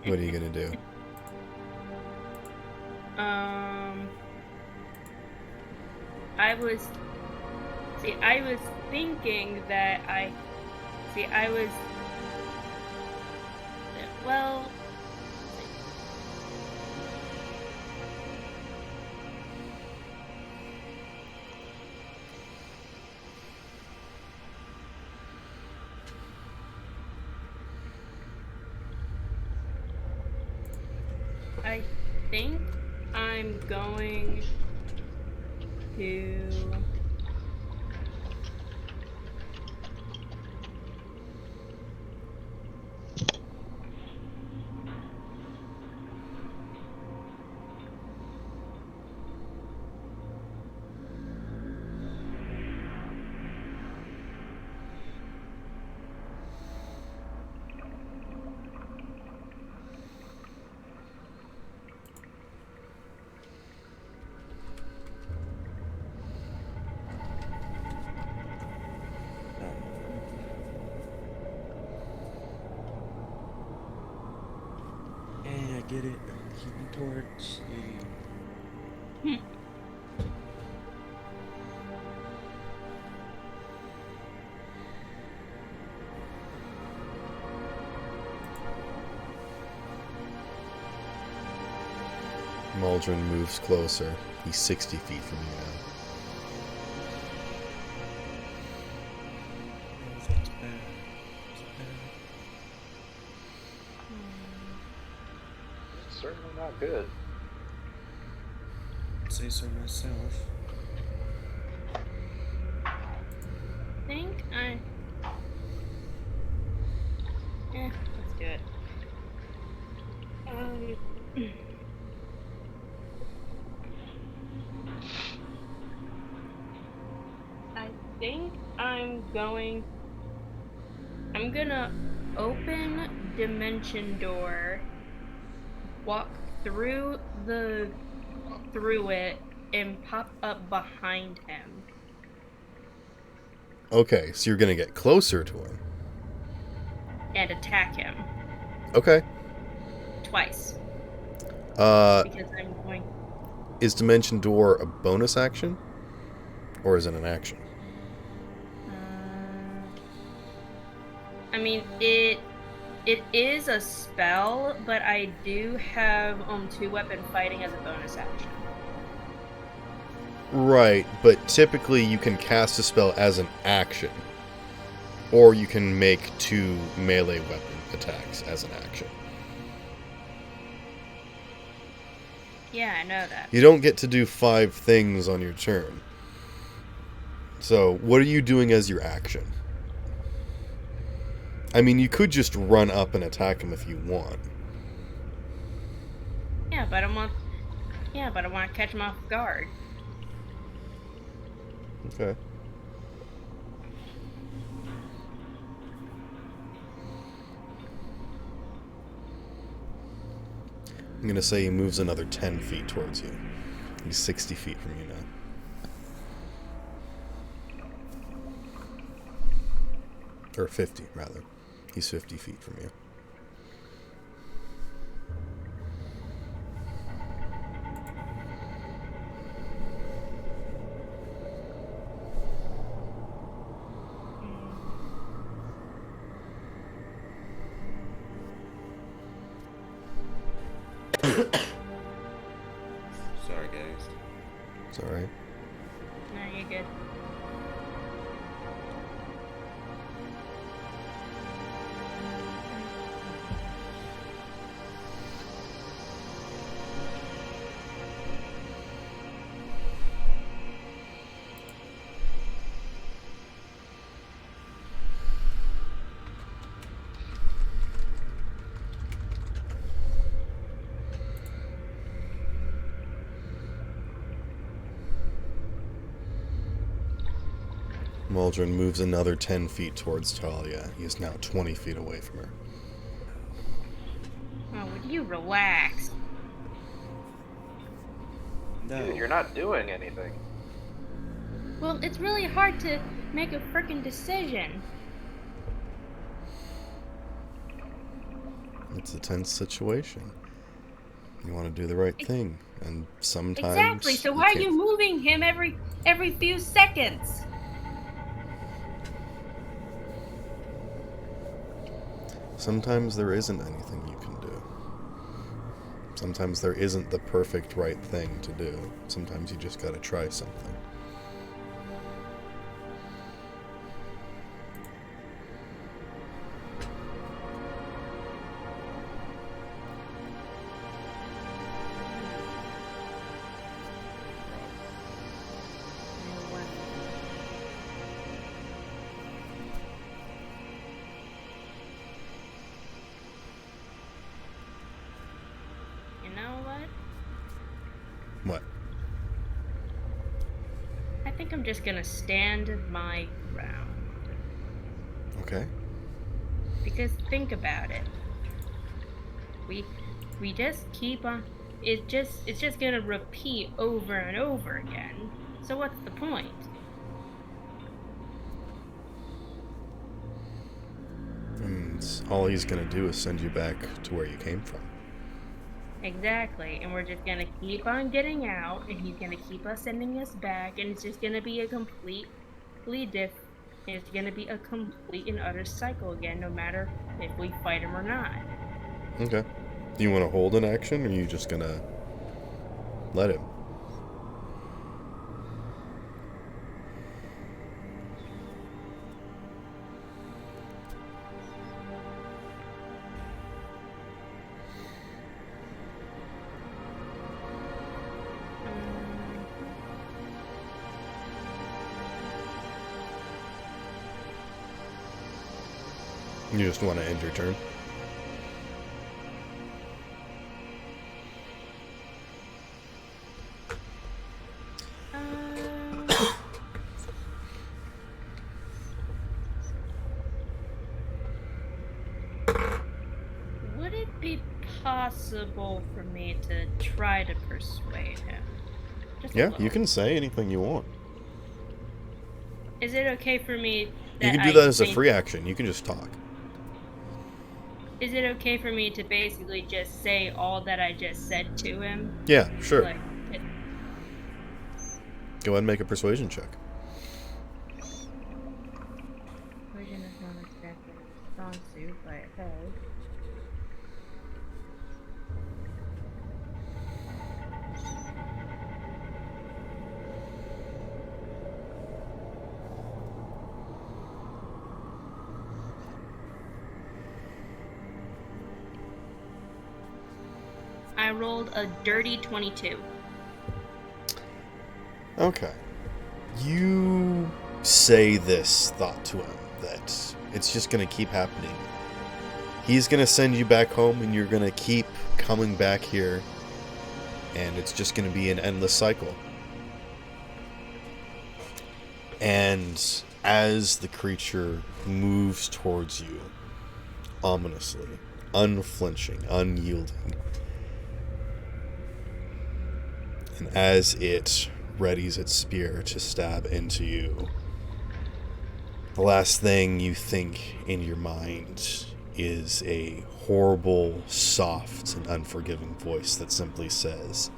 What are you gonna do? I was thinking that well, I think I'm going to... Hey, I get it. Keeping towards you. Maldrin moves closer. He's 60 feet from you now. Oh, that's bad. That's bad. It's certainly not good. Say so myself. Let's do it. I think I'm gonna open dimension door, walk through it, and pop up behind him. Okay, so you're gonna get closer to him. And attack him Okay. twice. Uh, Because I'm going. is Dimension Door a bonus action? Or is it an action? I mean, it is a spell, but I do have 2-weapon fighting as a bonus action. Right, but typically you can cast a spell as an action. Or you can make 2 melee weapon attacks as an action. Yeah, I know that. You don't get to do 5 things on your turn. So, what are you doing as your action? I mean, you could just run up and attack him if you want. Yeah, but I want to catch him off guard. Okay. I'm going to say he moves another 10 feet towards you. He's 60 feet from you now. Or 50, rather. He's 50 feet from you. Sorry, guys. It's alright. No, you're good. Waldron moves another 10 feet towards Talia. He is now 20 feet away from her. Oh, would you relax? No. Dude, you're not doing anything. Well, it's really hard to make a freaking decision. It's a tense situation. You want to do the right thing, and sometimes... Exactly. So why are can't. you moving him every few seconds? Sometimes there isn't anything you can do. Sometimes there isn't the perfect right thing to do. Sometimes you just gotta try something. You know what? What? I think I'm just gonna stand my ground. Okay. Because think about it. We just keep on. It's just gonna repeat over and over again. So what's the point? And all he's gonna do is send you back to where you came from. Exactly, and we're just gonna keep on getting out, and he's gonna keep us sending us back, and it's just gonna be a it's gonna be a complete and utter cycle again, no matter if we fight him or not. Okay. Do you want to hold an action, or are you just gonna let him? You just want to end your turn? Would it be possible for me to try to persuade him? Just a Yeah, little. you can say anything you want. Is it okay for me? You That can do I that as a think- free action. You can just talk. Is it okay for me to basically just say all that I just said to him? Yeah, sure. Like, Go ahead and make a persuasion check. persuasion is not exactly a strong suit, but hey. I rolled a dirty 22. Okay. You say this thought to him that it's just going to keep happening. He's going to send you back home and you're going to keep coming back here, and it's just going to be an endless cycle. And as the creature moves towards you, ominously, unflinching, unyielding, and as it readies its spear to stab into you, the last thing you think in your mind is a horrible, soft, and unforgiving voice that simply says,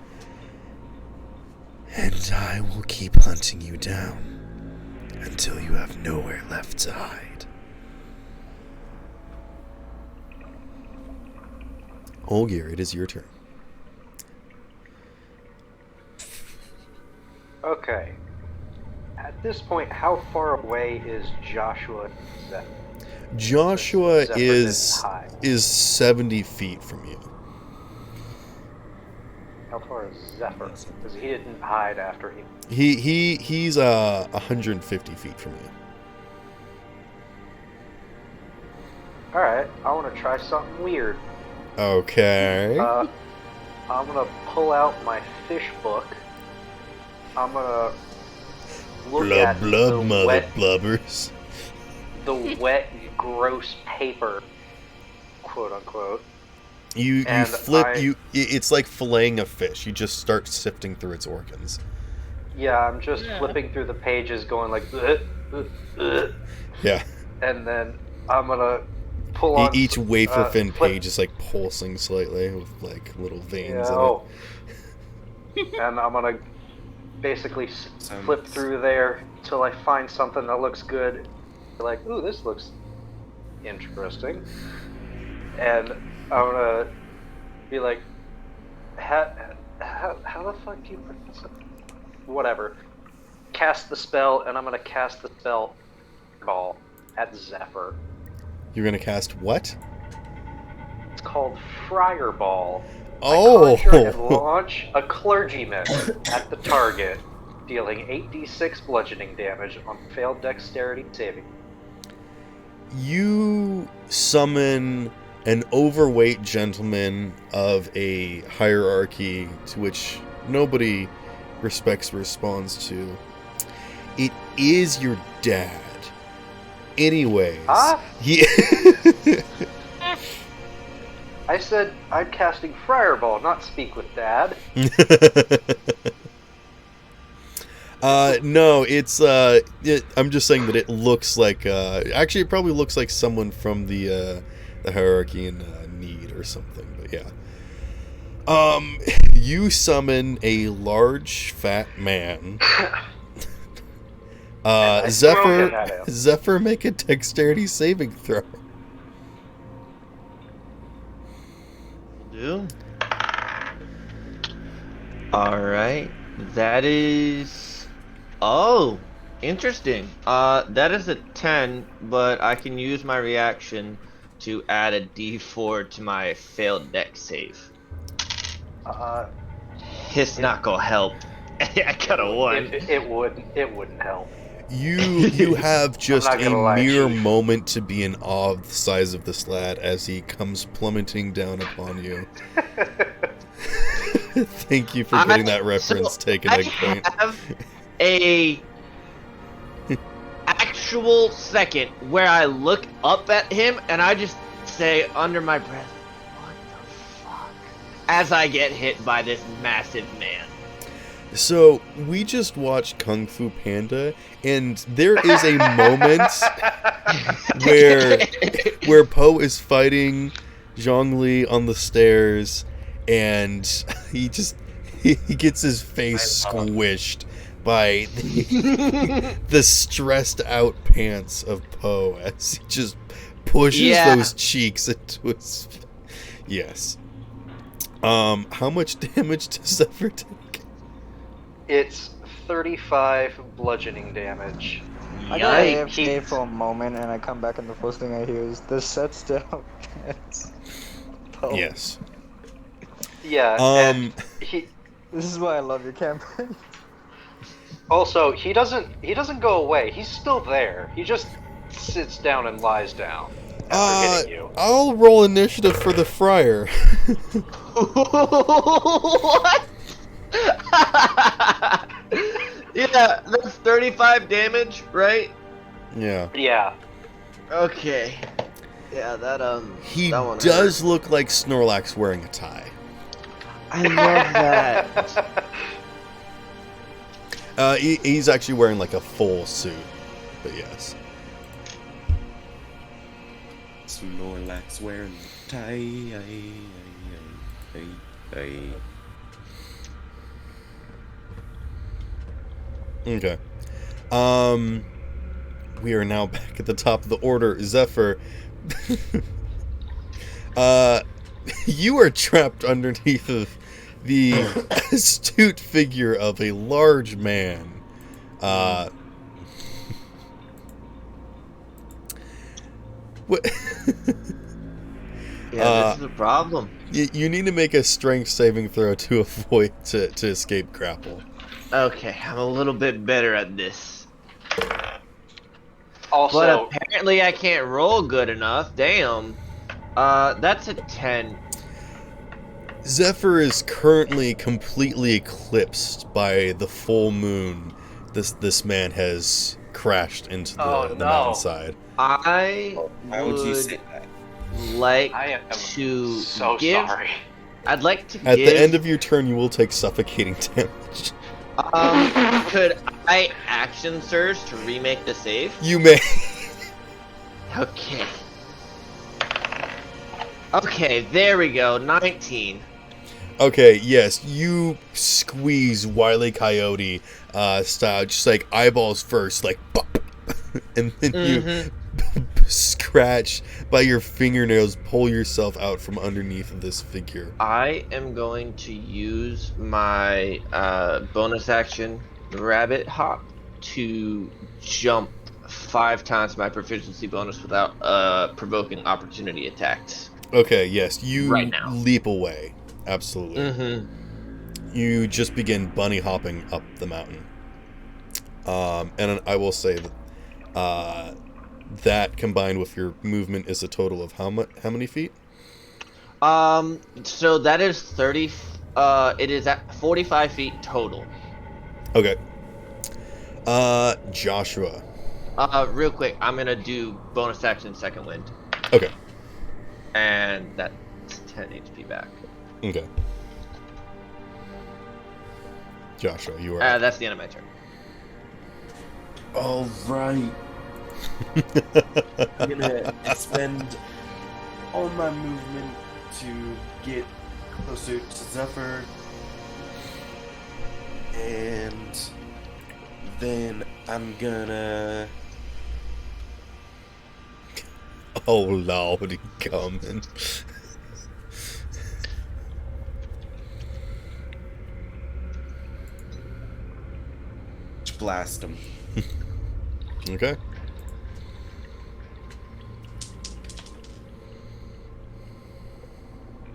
"And I will keep hunting you down until you have nowhere left to hide." Olgir, it is your turn. Okay. At this point, how far away is Joshua and Zephyr? Joshua Zephyr is didn't hide. 70 feet from you. How far is Zephyr? Because he didn't hide after he... He's 150 feet from you. Alright, I want to try something weird. Okay. I'm gonna pull out my fish book. I'm gonna look Blub at blub, the mother wet, blubbers. the wet, gross paper, quote unquote. You And flip it's like filleting a fish. You just start sifting through its organs. Yeah, I'm just Yeah. flipping through the pages, going like, "Ugh, ugh, ugh," Yeah. and then I'm gonna pull on Each wafer fin flip- page is like pulsing slightly with like little veins Yeah, in oh. And I'm gonna basically flip through there till I find something that looks good. Like, ooh, this looks interesting. And I'm gonna be like, how the fuck do you put this up? Whatever. Cast the spell, and I'm gonna cast the spell ball at Zephyr. You're gonna cast what? It's called Friar Ball. Oh! I conjure and launch a clergyman at the target, dealing 8d6 bludgeoning damage on failed dexterity saving. You summon an overweight gentleman of a hierarchy to which nobody respects or responds to. It is your dad. Anyways. Huh? He I said I'm casting Friar Ball, not Speak with Dad. No, it's I'm just saying that it looks like actually it probably looks like someone from the hierarchy in Need or something, but yeah. You summon a large fat man. I throw him at him. Zephyr, make a dexterity saving throw. Do. Alright. That is. Oh! Interesting. That is a 10, but I can use my reaction to add a d4 to my failed dex save. It's not gonna help. I got a 1. It wouldn't help. You have just not a gonna lie, mere Chief. moment to be in awe of the size of this lad as he comes plummeting down upon you. Thank you for getting that reference. Take an I egg point. have a actual second where I look up at him and I just say under my breath, "What the fuck?" as I get hit by this massive man. So we just watched Kung Fu Panda, and there is a moment where Poe is fighting Zhong Li on the stairs, and he gets his face squished by the stressed out pants of Poe as he just pushes those cheeks into his. Yes. How much damage does Zephyr take? It's 35 bludgeoning damage. I got Yikes. AFK for a moment, and I come back, and the first thing I hear is the sets down. Yes. Yeah. And he This is why I love your campaign. also he doesn't go away. He's still there. He just sits down and lies down after hitting you. I'll roll initiative for the friar. What? Yeah, that's 35 damage, right? Yeah. Yeah. Okay. Yeah, that He that one does look like Snorlax wearing a tie. I love that. He's actually wearing like a full suit, but yes. Snorlax wearing the tie. Okay. We are now back at the top of the order. Zephyr, you are trapped underneath of the astute figure of a large man. What? Yeah, this is a problem. You need to make a strength saving throw to avoid to escape grapple. Okay, I'm a little bit better at this. Also, But apparently I can't roll good enough. Damn. That's a 10. Zephyr is currently completely eclipsed by the full moon. This man has crashed into the mountainside. Why would you say that? Like I am to so give. sorry. I'd like to At give. the end of your turn, you will take suffocating damage. Could I action surge to remake the save? You may. Okay. Okay, there we go. 19. Okay, yes, you squeeze Wile E. Coyote style, just like eyeballs first, like, bop, and then you scratch by your fingernails, pull yourself out from underneath of this figure. I am going to use my bonus action, Rabbit Hop, to jump 5 times my proficiency bonus without provoking opportunity attacks. Okay, yes, you Right now. leap away. Absolutely. You just begin bunny hopping up the mountain. And I will say that that combined with your movement is a total of how many feet? So that is 30. It is at 45 feet total. Okay. Joshua. Real quick, I'm gonna do bonus action second wind, Okay. and that's 10 HP back. Okay. Joshua, you are. That's the end of my turn. All right. I'm gonna expend all my movement to get closer to Zephyr, and then I'm gonna. Oh Lord, he coming. Blast him. Okay.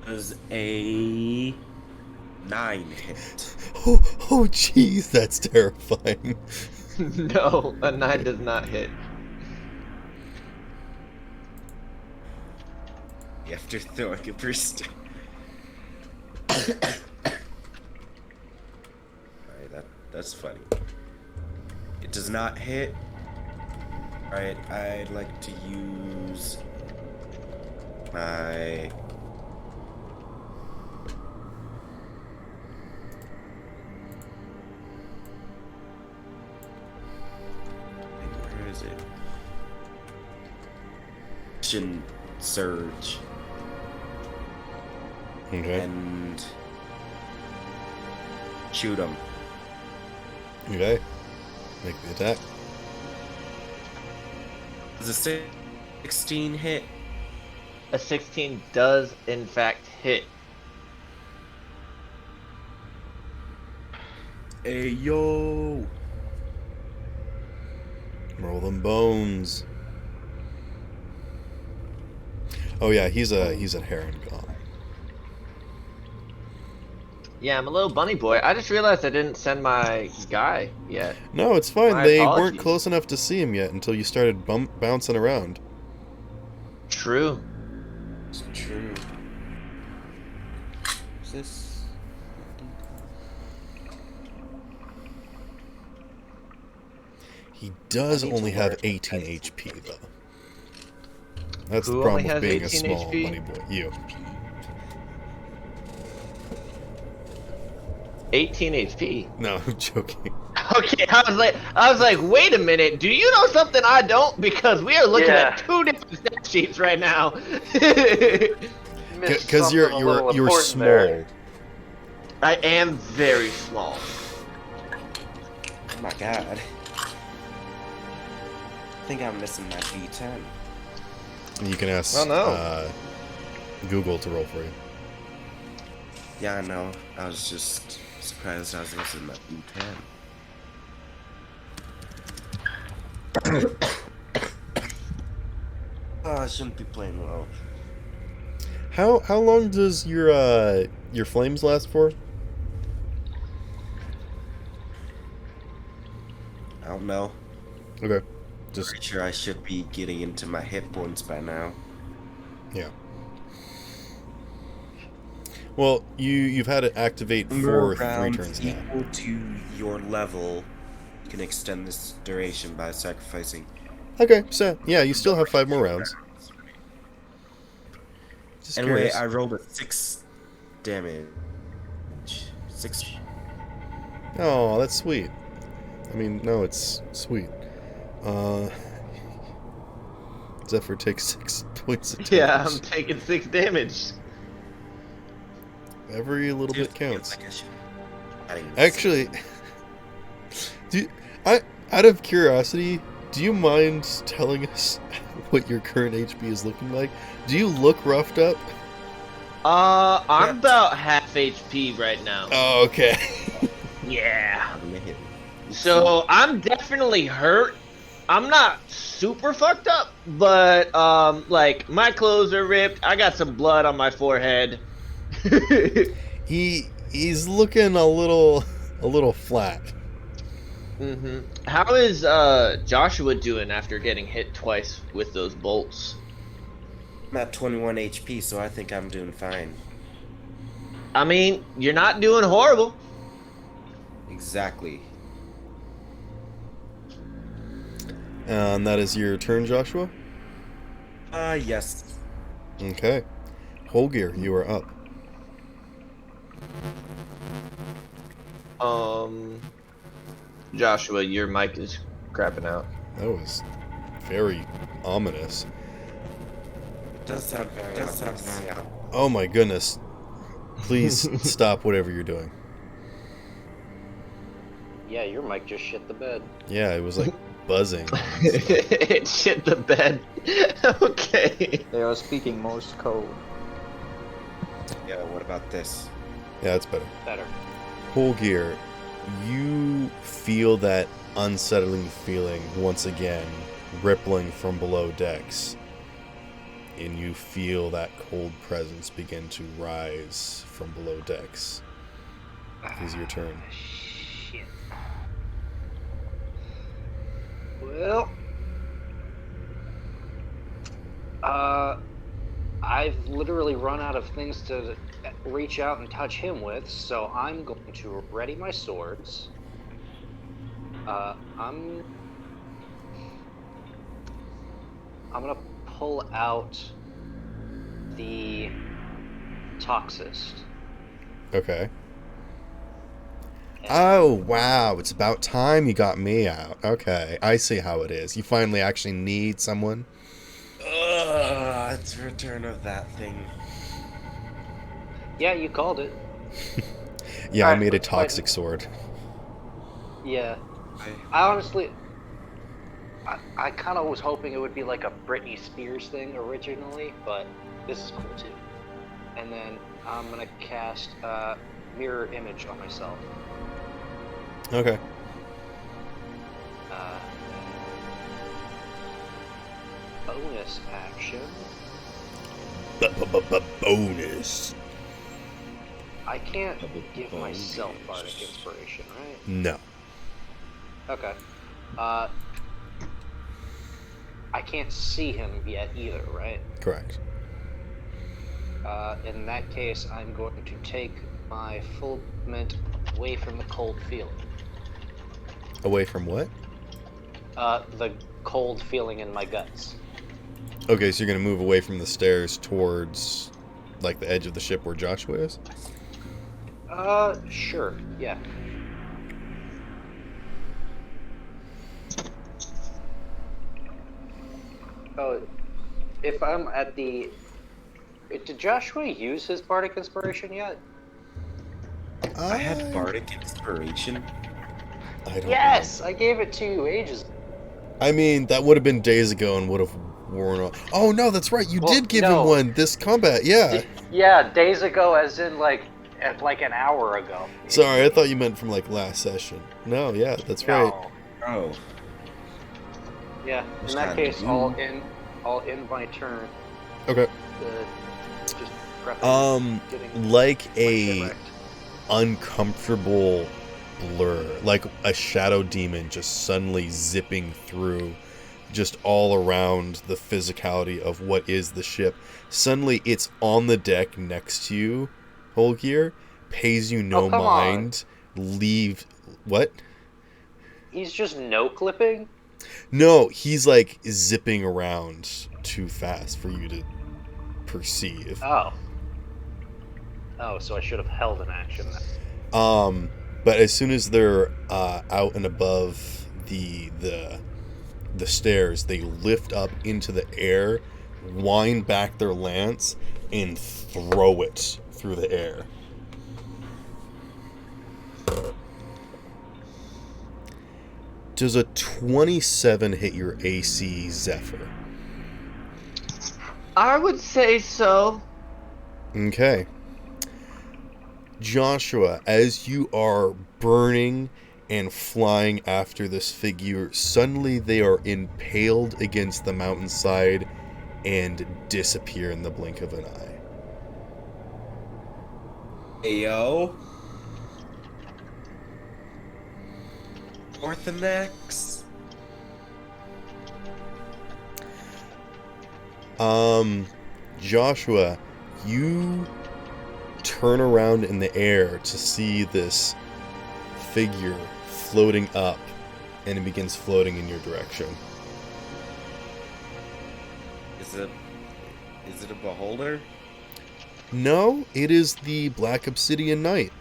Does a 9 hit? Oh jeez, that's terrifying. No, a 9 does not hit. After throwing a burst. Alright, that's funny. It does not hit. Alright, I'd like to use my action surge Okay. and shoot him. Okay. Make the attack. Does a 16 hit? A 16 does, in fact, hit. Hey, yo! Roll them bones. Oh yeah, he's at Heron Gone. Yeah, I'm a little bunny boy. I just realized I didn't send my guy yet. No, it's fine. My They weren't apologies. close enough to see him yet until you started bouncing around. True. It's true. Is this? He does I need to only have work. 18 HP though. That's Who the problem only with has being a 18 small HP? bunny boy. You. 18 HP. No, I'm joking. Okay, I was like, wait a minute. Do you know something I don't? Because we are looking at two different stat sheets right now. Missed Because something you're a little you're important small. there. I am very small. Oh my god. I think I'm missing my B10. You can ask Oh, no. Google to roll for you. Yeah, I know. I was just surprised I was missing my B10. Oh, I shouldn't be playing well. How long does your flames last for? I don't know. Okay. Just Pretty sure I should be getting into my hit points by now. yeah. Well, you've had it activate for 3 Rounds turns now. equal to your level. You can extend this duration by sacrificing. Okay, so yeah, you still have 5 more rounds. Just Anyway, curious. I rolled a 6 damage. 6. Oh, that's sweet. I mean, no, it's sweet. Zephyr takes 6 points of damage. Yeah, I'm taking 6 damage. Every little bit counts. Like I should- I didn't- Actually, out of curiosity, do you mind telling us what your current HP is looking like? Do you look roughed up? I'm about half HP right now. Oh, okay. Yeah. I'm gonna hit. So I'm definitely hurt. I'm not super fucked up, but like my clothes are ripped. I got some blood on my forehead. He's looking a little flat. How is Joshua doing after getting hit twice with those bolts? I'm at 21 HP, so I think I'm doing fine. I mean, you're not doing horrible. Exactly. And that is your turn, Joshua? Yes. Okay. Holgir, you are up. Joshua, your mic is crapping out. That was very ominous. Does sound very Oh my goodness. Please stop whatever you're doing. Yeah, your mic just shit the bed. Yeah, it was like buzzing. It shit the bed. Okay. They are speaking Morse code. Yeah, what about this? Yeah, that's better. Better. Holgir, you feel that unsettling feeling once again rippling from below decks. And you feel that cold presence begin to rise from below decks. It is your turn. Shit. Well, I've literally run out of things to reach out and touch him with, so I'm going to ready my swords. I'm gonna pull out the Toxist. Okay. Oh, wow. It's about time you got me out. Okay. I see how it is. You finally actually need someone. God's return of that thing. Yeah, you called it. Yeah, I Alright, made a let's fight. toxic sword. Yeah. I honestly, I kind of was hoping it would be like a Britney Spears thing originally, but this is cool too. And then I'm gonna cast Mirror Image on myself. Okay. Bonus action. Bonus. I can't give myself Bardic Inspiration, right? No. Okay. I can't see him yet either, right? Correct. In that case, I'm going to take my full movement away from the cold feeling. Away from what? The cold feeling in my guts. Okay, so you're gonna move away from the stairs towards, like, the edge of the ship where Joshua is? Sure, yeah. Oh, if I'm at the... Did Joshua use his Bardic Inspiration yet? I had Bardic Inspiration. I don't Yes! I gave it to you ages ago. I mean, that would have been days ago and would have worn off. Oh, no, that's right. You Well, did give no. him one this combat. Yeah. Yeah, days ago as in like an hour ago. Sorry, I thought you meant from, like, last session. No, yeah, that's right. No. Oh. Yeah, in Just that had case, to. I'll end my turn. Okay. Just prepping. getting Like my a shit wrecked. uncomfortable blur, like a shadow demon just suddenly zipping through just all around the physicality of what is the ship. Suddenly it's on the deck next to you, Holgear, pays you no Oh, come mind, leave... What? He's just no clipping? No, he's like zipping around too fast for you to perceive. Oh. Oh, so I should have held an action then. But as soon as they're out and above the stairs, they lift up into the air, wind back their lance, and throw it through the air. Does a 27 hit your AC, Zephyr? I would say so. Okay. Joshua, as you are burning and flying after this figure, suddenly they are impaled against the mountainside and disappear in the blink of an eye. Ayo. Orthonax. Joshua, you turn around in the air to see this figure floating up, and it begins floating in your direction. Is it a beholder? No, it is the Black Obsidian Knight.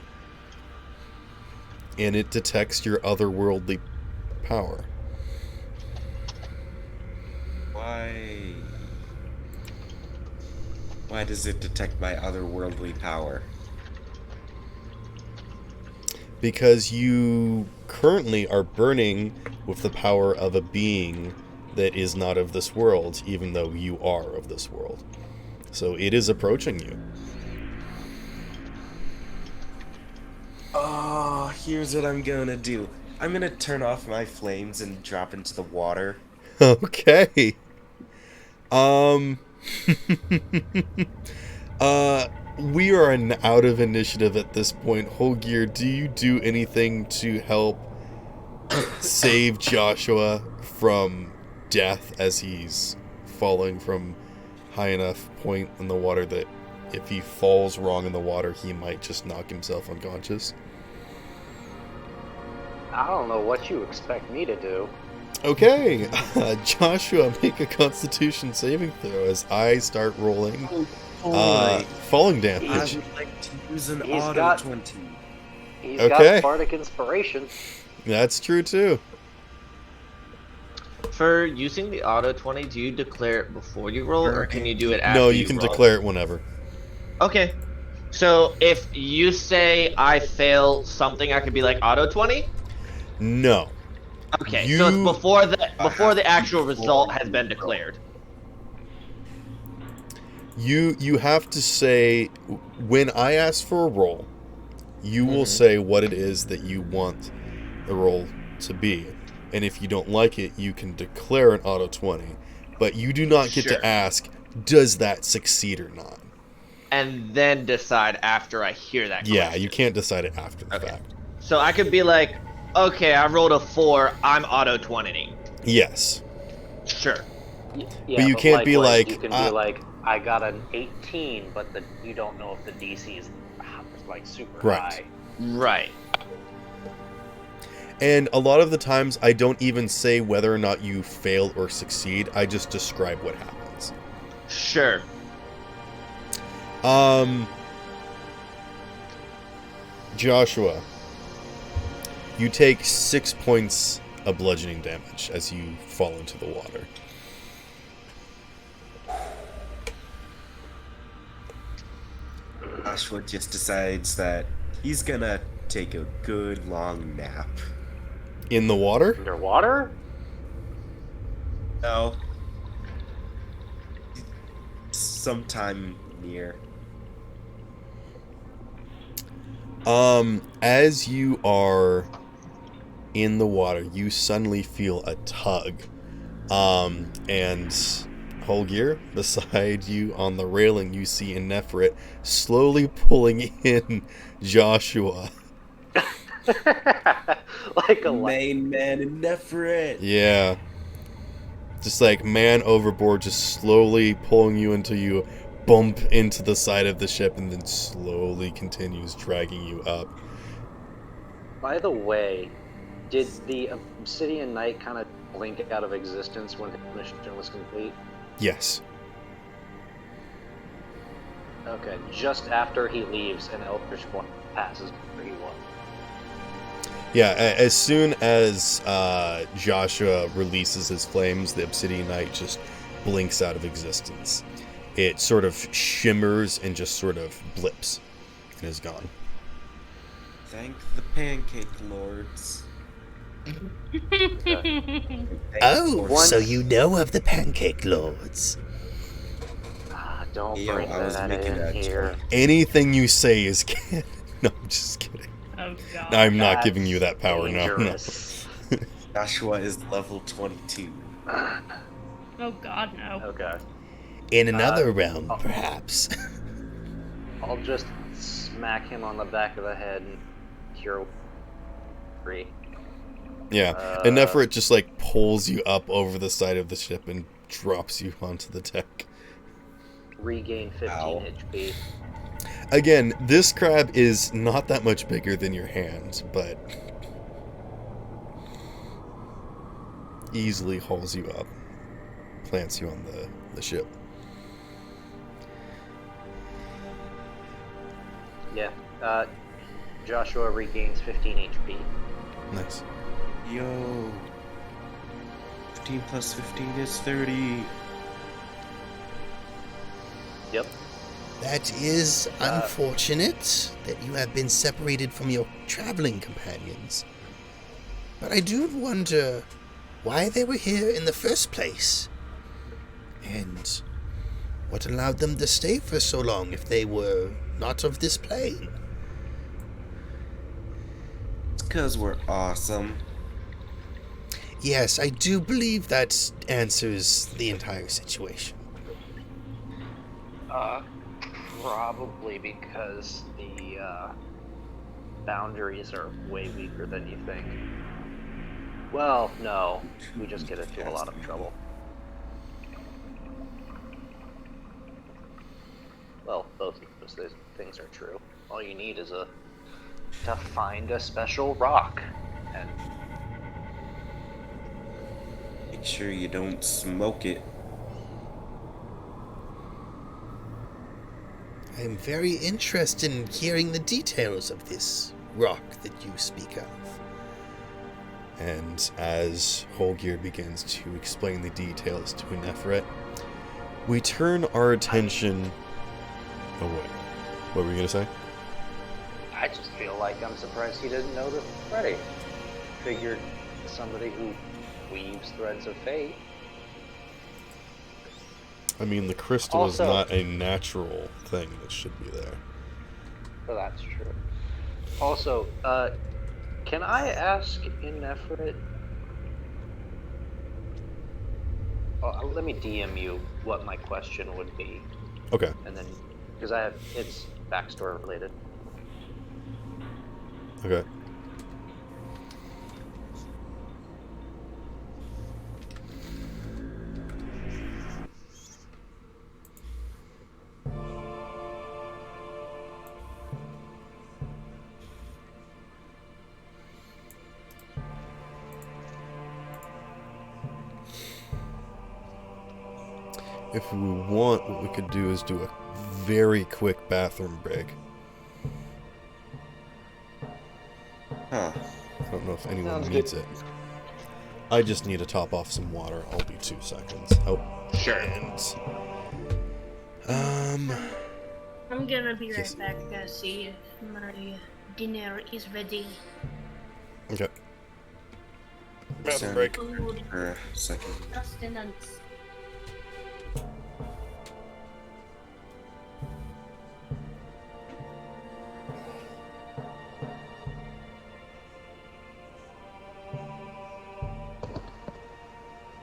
And it detects your otherworldly power. Why does it detect my otherworldly power? Because you currently are burning with the power of a being that is not of this world, even though you are of this world. So it is approaching you. Oh, here's what I'm gonna do. I'm gonna turn off my flames and drop into the water. Okay. We are out of initiative at this point. Holgear, do you do anything to help save Joshua from death as he's falling from high enough point in the water that if he falls wrong in the water, he might just knock himself unconscious? I don't know what you expect me to do. Okay, Joshua, make a Constitution saving throw as I start rolling falling I damage. would like to use an He's auto got- 20. He's Okay. got Bardic Inspiration. That's true too. for using the auto 20, do you declare it before you roll, or can you do it after No, you can roll? declare it whenever. Okay. So if you say I fail something, I could be like auto 20? No. Okay, so it's before the actual result has been declared. You have to say, when I ask for a roll, you will say what it is that you want the roll to be. And if you don't like it, you can declare an auto 20. But you do not get to ask, does that succeed or not? And then decide after I hear that question. Yeah, you can't decide it after the fact. So I could be like, okay, I rolled a 4, I'm auto 20. Yes. Sure. Yeah, but you can't be like... You can be like, I got an 18, but you don't know if the DC is like super high. Right. And a lot of the times, I don't even say whether or not you fail or succeed. I just describe what happens. Sure. Joshua, you take 6 points of bludgeoning damage as you fall into the water. Joshua just decides that he's gonna take a good long nap. In the water? Underwater? No. Sometime near. As you are in the water, you suddenly feel a tug. And Holgear, beside you on the railing, you see Nefrit slowly pulling in Joshua. Like a main man in Nefrit. Yeah. Just like man overboard, just slowly pulling you until you bump into the side of the ship and then slowly continues dragging you up. By the way, did the Obsidian Knight kind of blink out of existence when his mission was complete? Yes. Okay, just after he leaves and Eldritch Blast passes where he was. Yeah, as soon as Joshua releases his flames, the Obsidian Knight just blinks out of existence. It sort of shimmers and just sort of blips and is gone. Thank the Pancake Lords. Oh, so you know of the Pancake Lords. Don't Yo, bring I was that making in that here. Anything you say is canon. No, I'm just kidding. Oh god. I'm not giving you that power, no. Joshua is level 22. Oh god, no. Okay. In another realm, perhaps. I'll just smack him on the back of the head and cure free. Yeah, and Nefrit just like pulls you up over the side of the ship and drops you onto the deck. Regain 15 HP. Again, this crab is not that much bigger than your hand, but easily hauls you up, plants you on the ship. Yeah. Joshua regains 15 HP. Nice. Yo. 15 plus 15 is 30. Yep. That is unfortunate that you have been separated from your traveling companions. But I do wonder why they were here in the first place. And what allowed them to stay for so long if they were not of this plane? It's because we're awesome. Yes, I do believe that answers the entire situation. Probably because the boundaries are way weaker than you think. Well, no. We just get into a lot of trouble. Well, both of those things are true. All you need is to find a special rock. And Make sure you don't smoke it. I am very interested in hearing the details of this rock that you speak of. And as Holgear begins to explain the details to Nefret, we turn our attention away. What were you going to say? I just feel like I'm surprised he didn't know this already. Figured somebody who weaves threads of fate. I mean, the crystal is Also- not a natural thing that should be there. Well, that's true. Also, can I ask in Nefret? Let me DM you what my question would be, Okay. and then because it's backstory related. Okay. If we want, what we could do is do a very quick bathroom break. Huh. I don't know if anyone Sounds needs it. I just need to top off some water. I'll be 2 seconds. Oh, Sure. and I'm gonna be right Yes. back. Gotta see if my dinner is ready. okay. Bathroom break. Food, For a second. sustenance.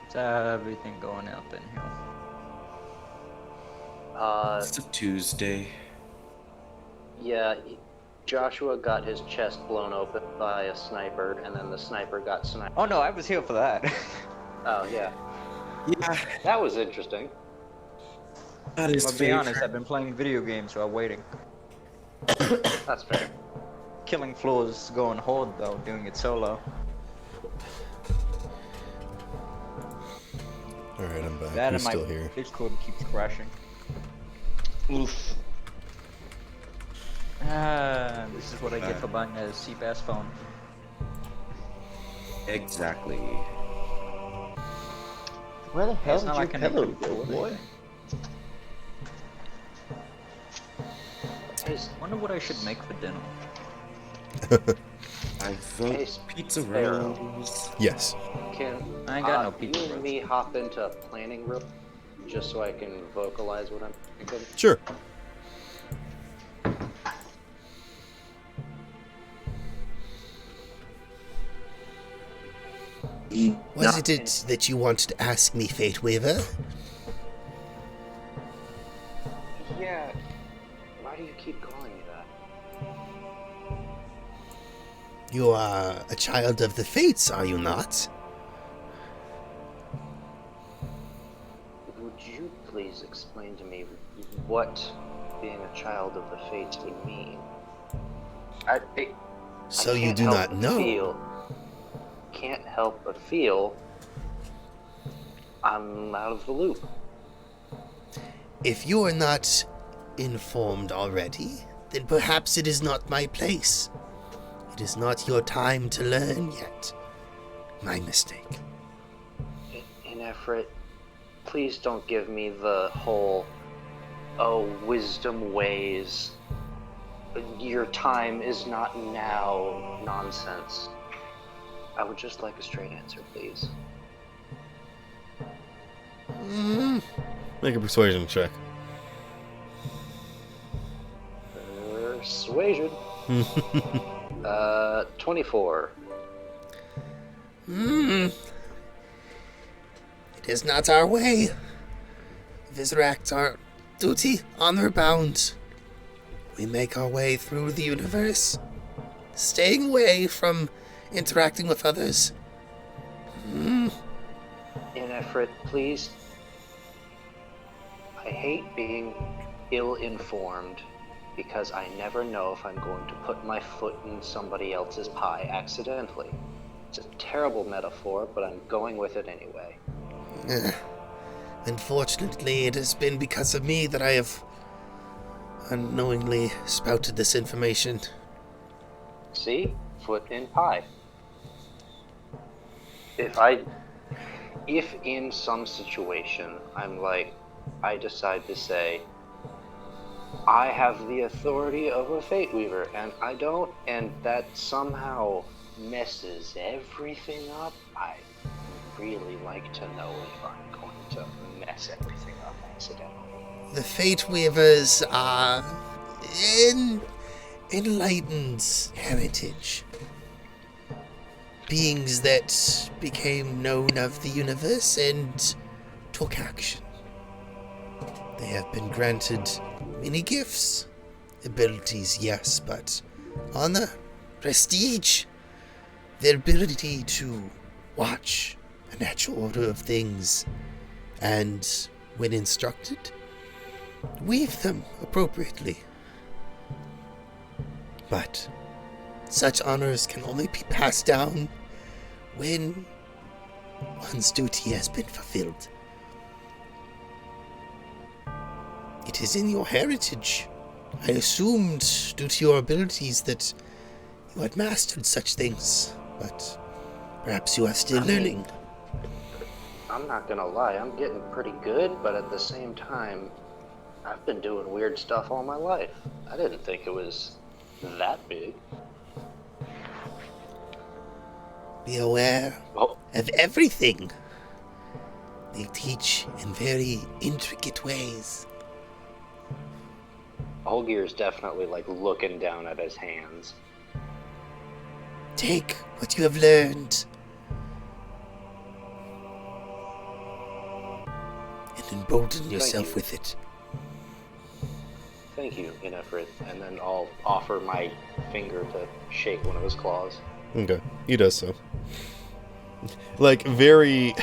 Is everything going up in here? It's a Tuesday. Yeah, Joshua got his chest blown open by a sniper, and then the sniper got sniped. Oh no, I was here for that. Oh yeah, Yeah, that was interesting. that is I'll be honest, I've been playing video games while waiting. That's fair. Killing floors going horde though, doing it solo. Alright, I'm back. That Who's and my still here? Discord keeps crashing. Oof. This is what I get for buying a CBAS phone. Exactly. Where the hell It's did not your like I pillow can go, do boy? anything. Wonder what I should make for dinner. I vote Hey, pizza Sparrow. rolls. Yes. Can I ain't got no pizza you and rolls. me hop into a planning room just so I can vocalize what I'm thinking? Sure. Was it that you wanted to ask me, Fate Waver? Yeah. Why do you keep calling me that? You are a child of the Fates, are you not? Would you please explain to me what being a child of the Fates would mean? So I you can't do help not but know. Can't help but feel I'm out of the loop. If you are not informed already, then perhaps it is not my place. It is not your time to learn yet. My mistake. In Efrit, please don't give me the whole, oh, wisdom ways, your time is not now nonsense. I would just like a straight answer, please. Make a persuasion check. Persuasion. 24. It is not our way. Visceract our duty, honor bound. We make our way through the universe, staying away from interacting with others. In Efrit, please. I hate being ill-informed because I never know if I'm going to put my foot in somebody else's pie accidentally. It's a terrible metaphor, but I'm going with it anyway. Unfortunately, it has been because of me that I have unknowingly spouted this information. See? Foot in pie. if in some situation I decide to say, I have the authority of a Fate Weaver, and I don't, and that somehow messes everything up, I'd really like to know if I'm going to mess everything up accidentally. The Fate Weavers are enlightened heritage. Beings that became known of the universe and took action. They have been granted many gifts, abilities, yes, but honor, prestige, their ability to watch a natural order of things and, when instructed, weave them appropriately. But such honors can only be passed down when one's duty has been fulfilled. It is in your heritage. I assumed, due to your abilities, that you had mastered such things, but perhaps you are still learning. I'm not gonna lie, I'm getting pretty good, but at the same time, I've been doing weird stuff all my life. I didn't think it was that big. Be aware of everything. They teach in very intricate ways. Olgir's definitely looking down at his hands. Take what you have learned and embolden yourself with it. Thank you, Inefrit. And then I'll offer my finger to shake one of his claws. Okay, he does so. Very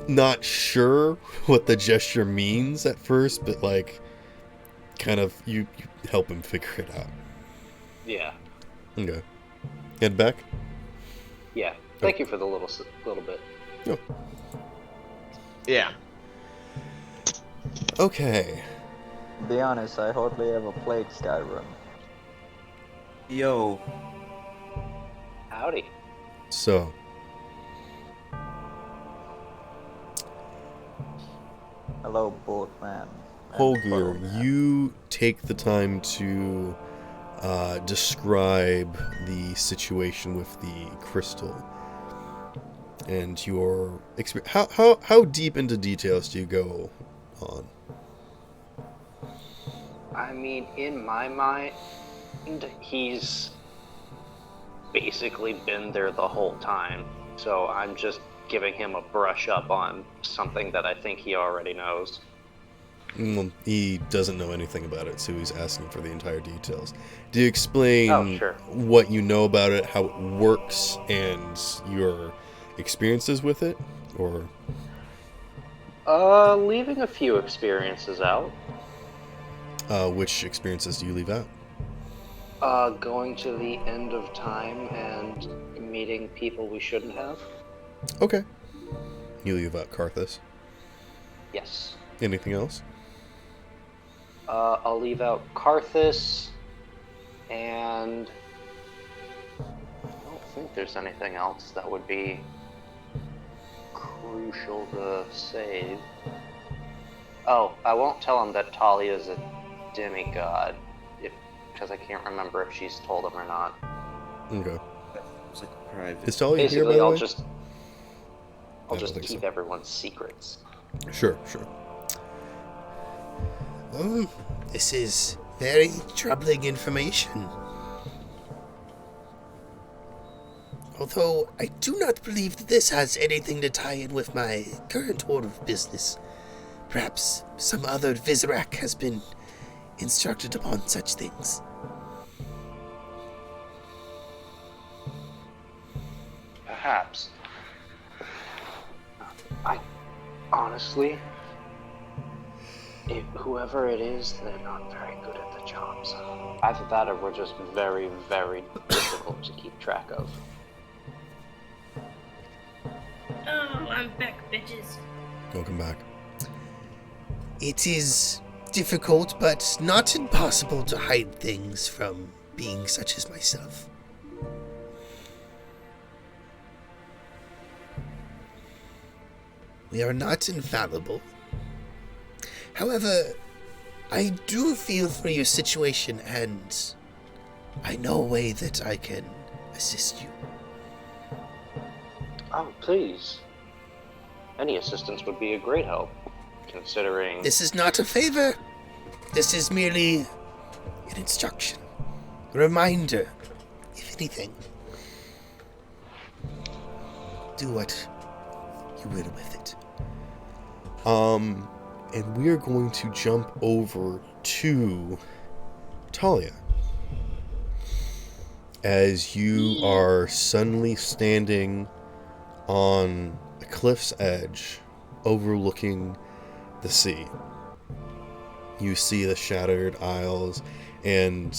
not sure what the gesture means at first, but kind of you help him figure it out. Yeah. Okay. Head back? Yeah. Thank you for the little bit. Oh. Yeah. Okay. To be honest, I hardly ever played Skyrim. Yo, Howdy. So, Hello, Boatman. Holgir, you take the time to describe the situation with the crystal and your experience. How deep into details do you go on? I mean, in my mind, he's basically been there the whole time. So I'm just giving him a brush up on something that I think he already knows. Well, he doesn't know anything about it, so he's asking for the entire details. Do you explain Sure. what you know about it, how it works, and your experiences with it? Or Leaving a few experiences out. which experiences do you leave out? Going to the end of time and meeting people we shouldn't have. Okay. You leave out Karthus. Yes. Anything else? I'll leave out Karthus, and I don't think there's anything else that would be crucial to save. Oh, I won't tell him that Talia's a demigod, because I can't remember if she's told him or not. Okay. it's private. Is Talia here, by Basically, the I'll way? just I don't think keep so. everyone's secrets. Sure. This is very troubling information. Although I do not believe that this has anything to tie in with my current order of business. Perhaps some other Vizorak has been instructed upon such things. Perhaps. I honestly, whoever it is, they're not very good at the jobs. Either that or we're just very, very difficult to keep track of. Oh, I'm back, bitches. Welcome back. It is difficult, but not impossible to hide things from beings such as myself. We are not infallible. However, I do feel for your situation, and I know a way that I can assist you. Oh, please. Any assistance would be a great help, considering... This is not a favor. This is merely an instruction. A reminder, if anything. Do what you will with it. And we are going to jump over to Talia. As you are suddenly standing on a cliff's edge overlooking the sea. You see the shattered isles, and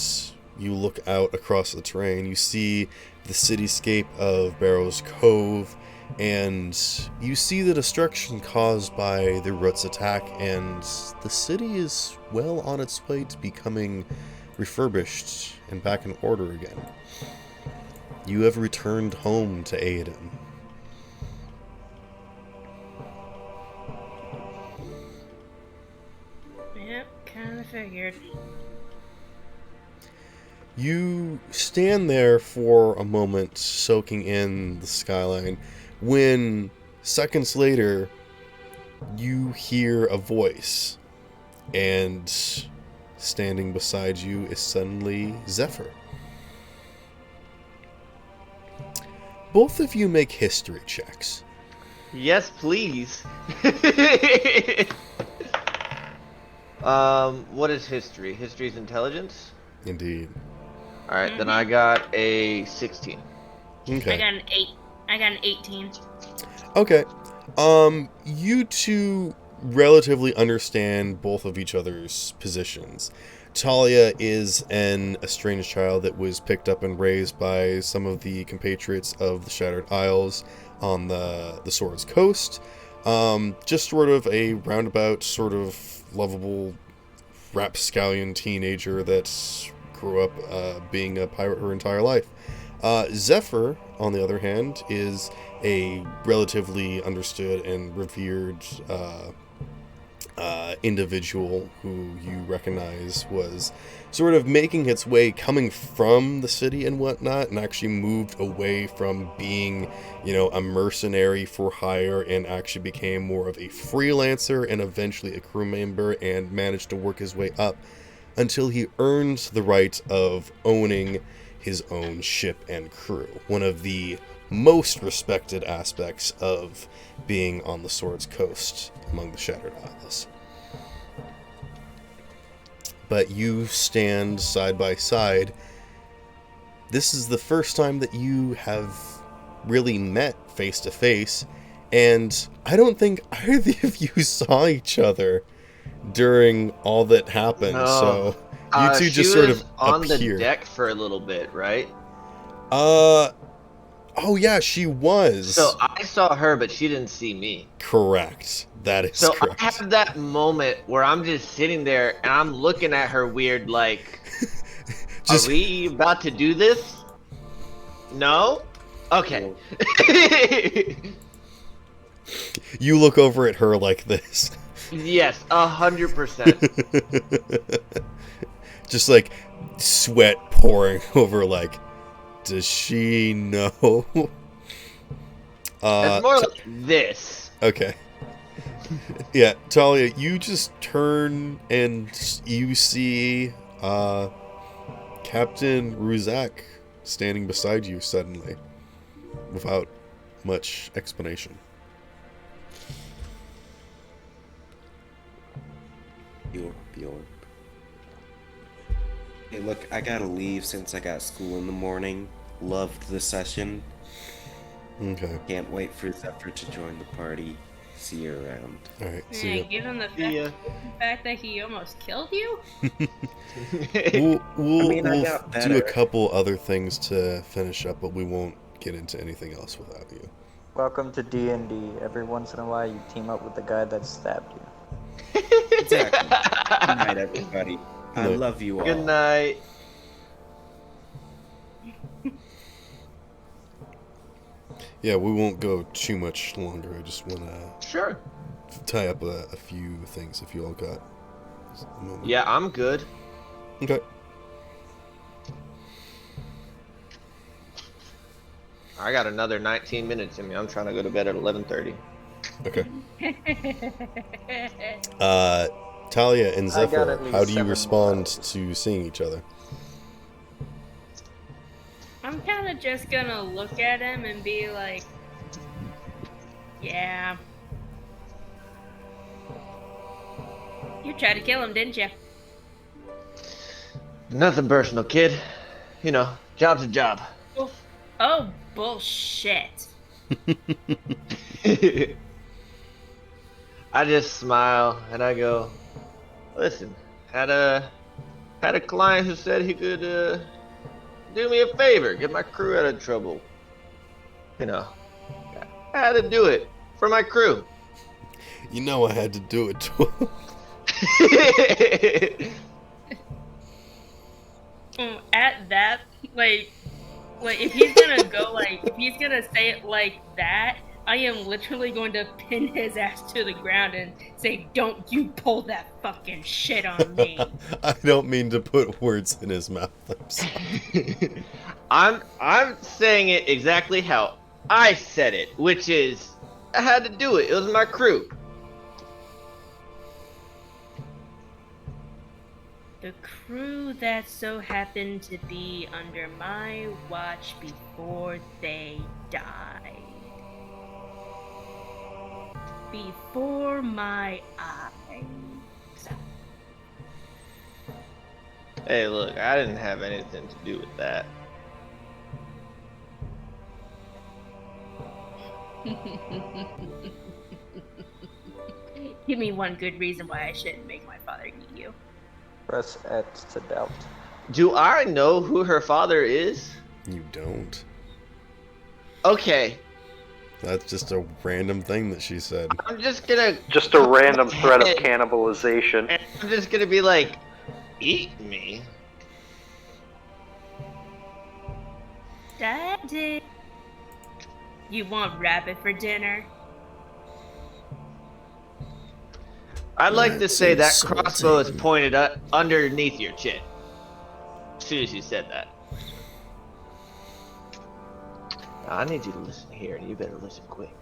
you look out across the terrain. You see the cityscape of Barrows Cove, and you see the destruction caused by the Root's attack, and the city is well on its way to becoming refurbished and back in order again. You have returned home to Aiden. Yep, kinda figured. You stand there for a moment, soaking in the skyline, when seconds later, you hear a voice, and standing beside you is suddenly Zephyr. Both of you make history checks. Yes, please. What is history? History is intelligence? Indeed. Alright, then I got a 16. Okay. I got an 8. I got an 18. Okay. You two relatively understand both of each other's positions. Talia is an estranged child that was picked up and raised by some of the compatriots of the Shattered Isles on the Sword's Coast. Just sort of a roundabout, sort of lovable rapscallion teenager that grew up being a pirate her entire life. Zephyr, on the other hand, is a relatively understood and revered individual who you recognize was sort of making its way, coming from the city and whatnot, and actually moved away from being, a mercenary for hire, and actually became more of a freelancer and eventually a crew member, and managed to work his way up until he earned the right of owning his own ship and crew. One of the most respected aspects of being on the Sword's Coast among the Shattered Isles. But you stand side by side. This is the first time that you have really met face to face, and I don't think either of you saw each other during all that happened. No. So you two just sort of on appear. the deck for a little bit, right? Oh yeah, she was. So I saw her, but she didn't see me. Correct. That is So correct. I have that moment where I'm just sitting there and I'm looking at her weird, like, Just- are we about to do this? No? Okay. You look over at her like this. Yes, 100%. Just like sweat pouring over, like, does she know? It's more like this. Okay. Yeah, Talia, you just turn and you see Captain Ruzak standing beside you suddenly, without much explanation. Bjork. Hey, look, I gotta leave since I got school in the morning. Loved the session. Okay. Can't wait for Zephyr to join the party. See you around. All right. Yeah, See ya. given the fact that he almost killed you? We'll I got do better. a couple other things to finish up, but we won't get into anything else without you. Welcome to D&D. Every once in a while, you team up with the guy that stabbed you. Exactly. Good night, everybody. I Good night. love you all. Good night. Yeah, we won't go too much longer. I just want to Sure. tie up a few things if you all got a moment. Yeah, I'm good. Okay. I got another 19 minutes in me. I'm trying to go to bed at 11:30. Okay. Talia and I got Zephyr, at least how do you 7 respond more. to seeing each other? I'm kind of just gonna look at him and be like, yeah. You tried to kill him, didn't you? Nothing personal, kid. You know, job's a job. Oh, bullshit. I just smile and I go, listen, had a client who said he could do me a favor, get my crew out of trouble. You know, I had to do it for my crew. You know I had to do it to him. At that, like if he's gonna go if he's gonna say it like that, I am literally going to pin his ass to the ground and say, "Don't you pull that fucking shit on me." I don't mean to put words in his mouth. I'm sorry. I'm saying it exactly how I said it, which is I had to do it. It was my crew. The crew that so happened to be under my watch before they died. Before my eyes. Hey, look, I didn't have anything to do with that. Give me one good reason why I shouldn't make my father eat you. Press X to doubt. Do I know who her father is? You don't. Okay, That's just a random thing that she said. I'm just gonna. Just a random threat of cannibalization. And I'm just gonna be like, eat me. Daddy, you want rabbit for dinner? I'd like to That's say that crossbow is insulting. pointed underneath your chin. As soon as you said that. Now, I need you to listen here, and you better listen quick.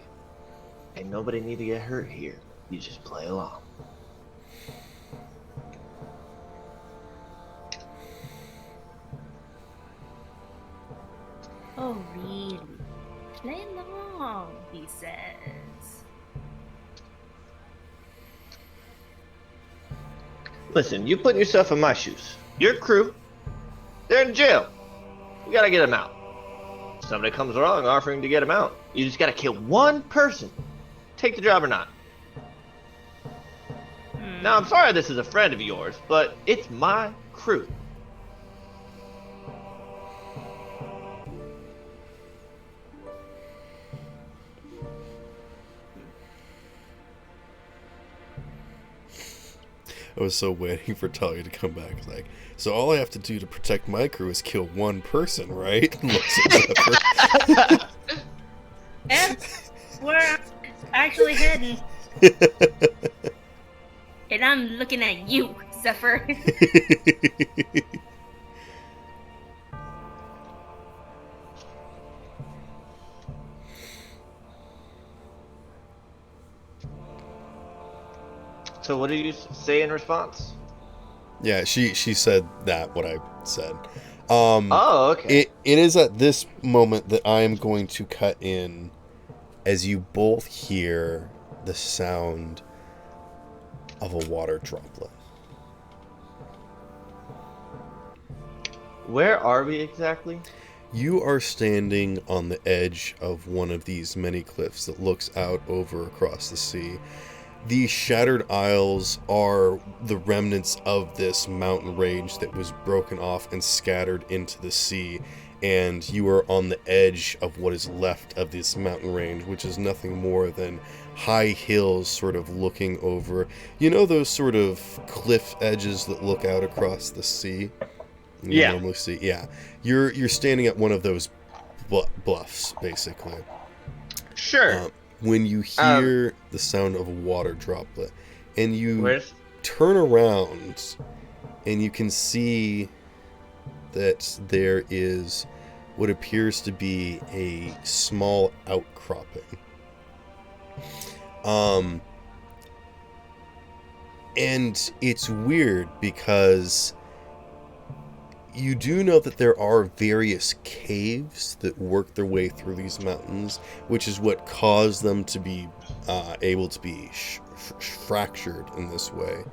Ain't nobody need to get hurt here. You just play along. Oh, really? Play along, he says. Listen, you put yourself in my shoes. Your crew, they're in jail. We gotta get them out. If somebody comes along offering to get them out, you just gotta kill one person. Take the job or not. Now, I'm sorry this is a friend of yours, but it's my crew. I was so waiting for Talia to come back. It's like, so all I have to do to protect my crew is kill one person, right? Looks at Zephyr. That's where I'm actually heading. And I'm looking at you, Zephyr. So what do you say in response? Yeah, she said that, what I said. Oh, okay. It is at this moment that I am going to cut in as you both hear the sound of a water droplet. Where are we exactly? You are standing on the edge of one of these many cliffs that looks out over across the sea. The shattered isles are the remnants of this mountain range that was broken off and scattered into the sea, and you are on the edge of what is left of this mountain range, which is nothing more than high hills sort of looking over. You know those sort of cliff edges that look out across the sea? You normally see. Yeah. You're standing at one of those bluffs, basically. Sure. When you hear the sound of a water droplet, and you Where's... turn around, and you can see that there is what appears to be a small outcropping. And it's weird because you do know that there are various caves that work their way through these mountains, which is what caused them to be able to be fractured in this way.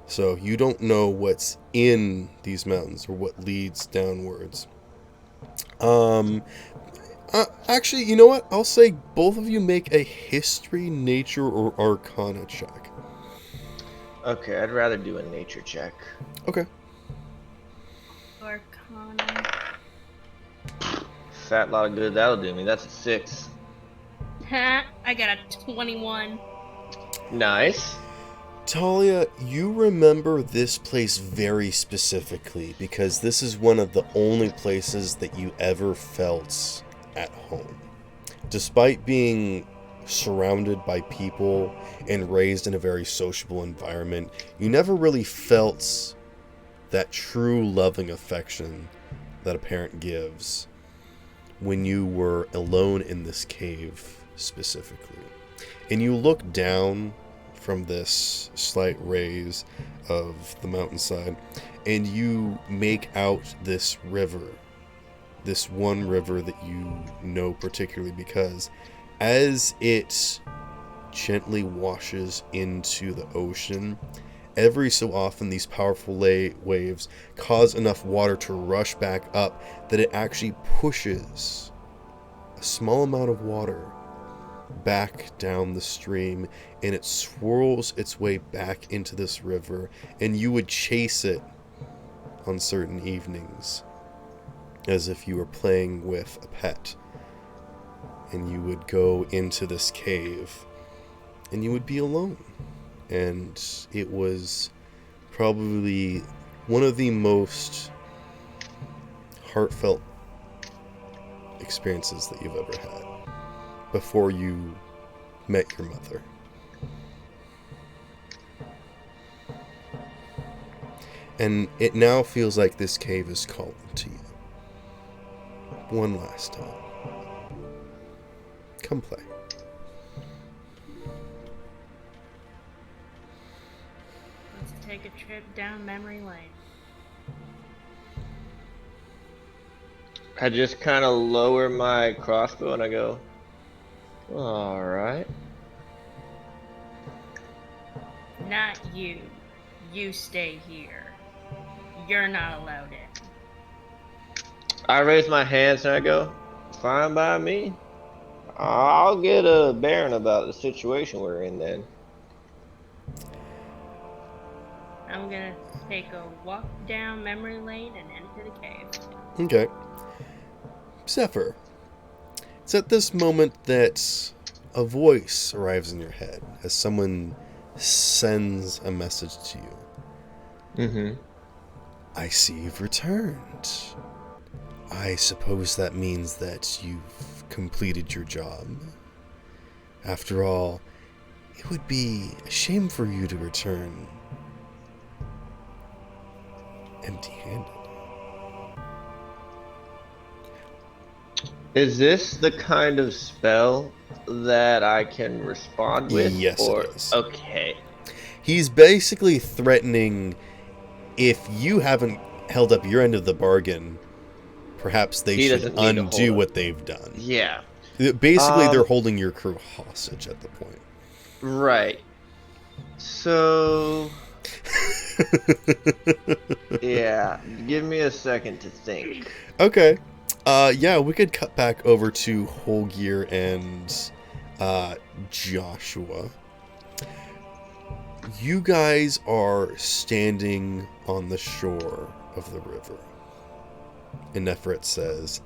So you don't know what's in these mountains or what leads downwards. Actually, you know what? I'll say both of you make a history, nature, or arcana check. Okay, I'd rather do a nature check. Okay. Arcana. Fat lot of good that'll do me. That's a 6. I got a 21. Nice. Talia, you remember this place very specifically because this is one of the only places that you ever felt at home. Despite being surrounded by people and raised in a very sociable environment, you never really felt that true loving affection that a parent gives when you were alone in this cave specifically. And you look down from this slight raise of the mountainside, and you make out this river, this one river that you know particularly because as it gently washes into the ocean, every so often these powerful waves cause enough water to rush back up that it actually pushes a small amount of water back down the stream, and it swirls its way back into this river, and you would chase it on certain evenings as if you were playing with a pet. And you would go into this cave and you would be alone, and it was probably one of the most heartfelt experiences that you've ever had before you met your mother. And it now feels like this cave is calling to you. One last time. Come play. Let's take a trip down memory lane. I just kind of lower my crossbow and I go, alright. Not you. You stay here. You're not allowed in. I raise my hands and I go, fine by me. I'll get a bearing about the situation we're in then. I'm gonna take a walk down memory lane and into the cave. Okay. Zephyr. It's at this moment that a voice arrives in your head as someone sends a message to you. Mm-hmm. I see you've returned. I suppose that means that you've completed your job. After all, it would be a shame for you to return empty-handed. Is this the kind of spell that I can respond with? Yes, or... it is. Okay. He's basically threatening if you haven't held up your end of the bargain, perhaps they should undo what they've done. Yeah. Basically, they're holding your crew hostage at the point. Right. So... yeah, give me a second to think. Okay. Yeah, we could cut back over to Holgear and Joshua. You guys are standing on the shore of the river. And Nefret says,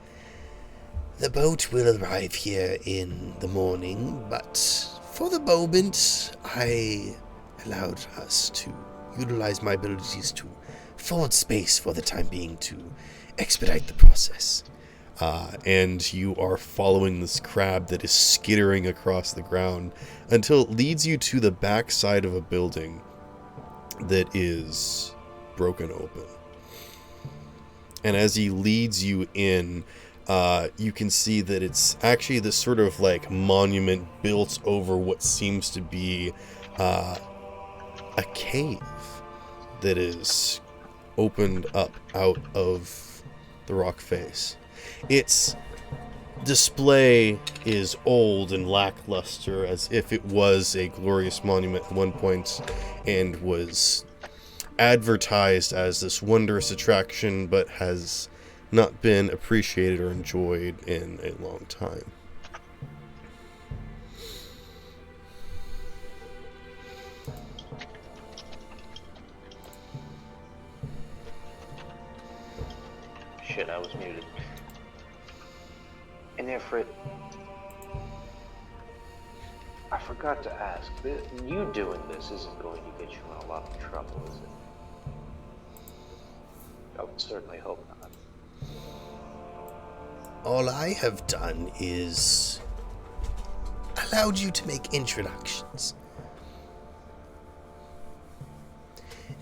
The boat will arrive here in the morning, but for the moment, I allowed us to utilize my abilities to forward space for the time being to expedite the process. and you are following this crab that is skittering across the ground until it leads you to the back side of a building that is broken open. And as he leads you in, you can see that it's actually this sort of like monument built over what seems to be a cave that is opened up out of the rock face. Its display is old and lackluster, as if it was a glorious monument at one point and was advertised as this wondrous attraction, but has not been appreciated or enjoyed in a long time. Shit, I was muted. And Ifrit, I forgot to ask, you doing this isn't going to get you in a lot of trouble, is it? I would certainly hope not. All I have done is allowed you to make introductions.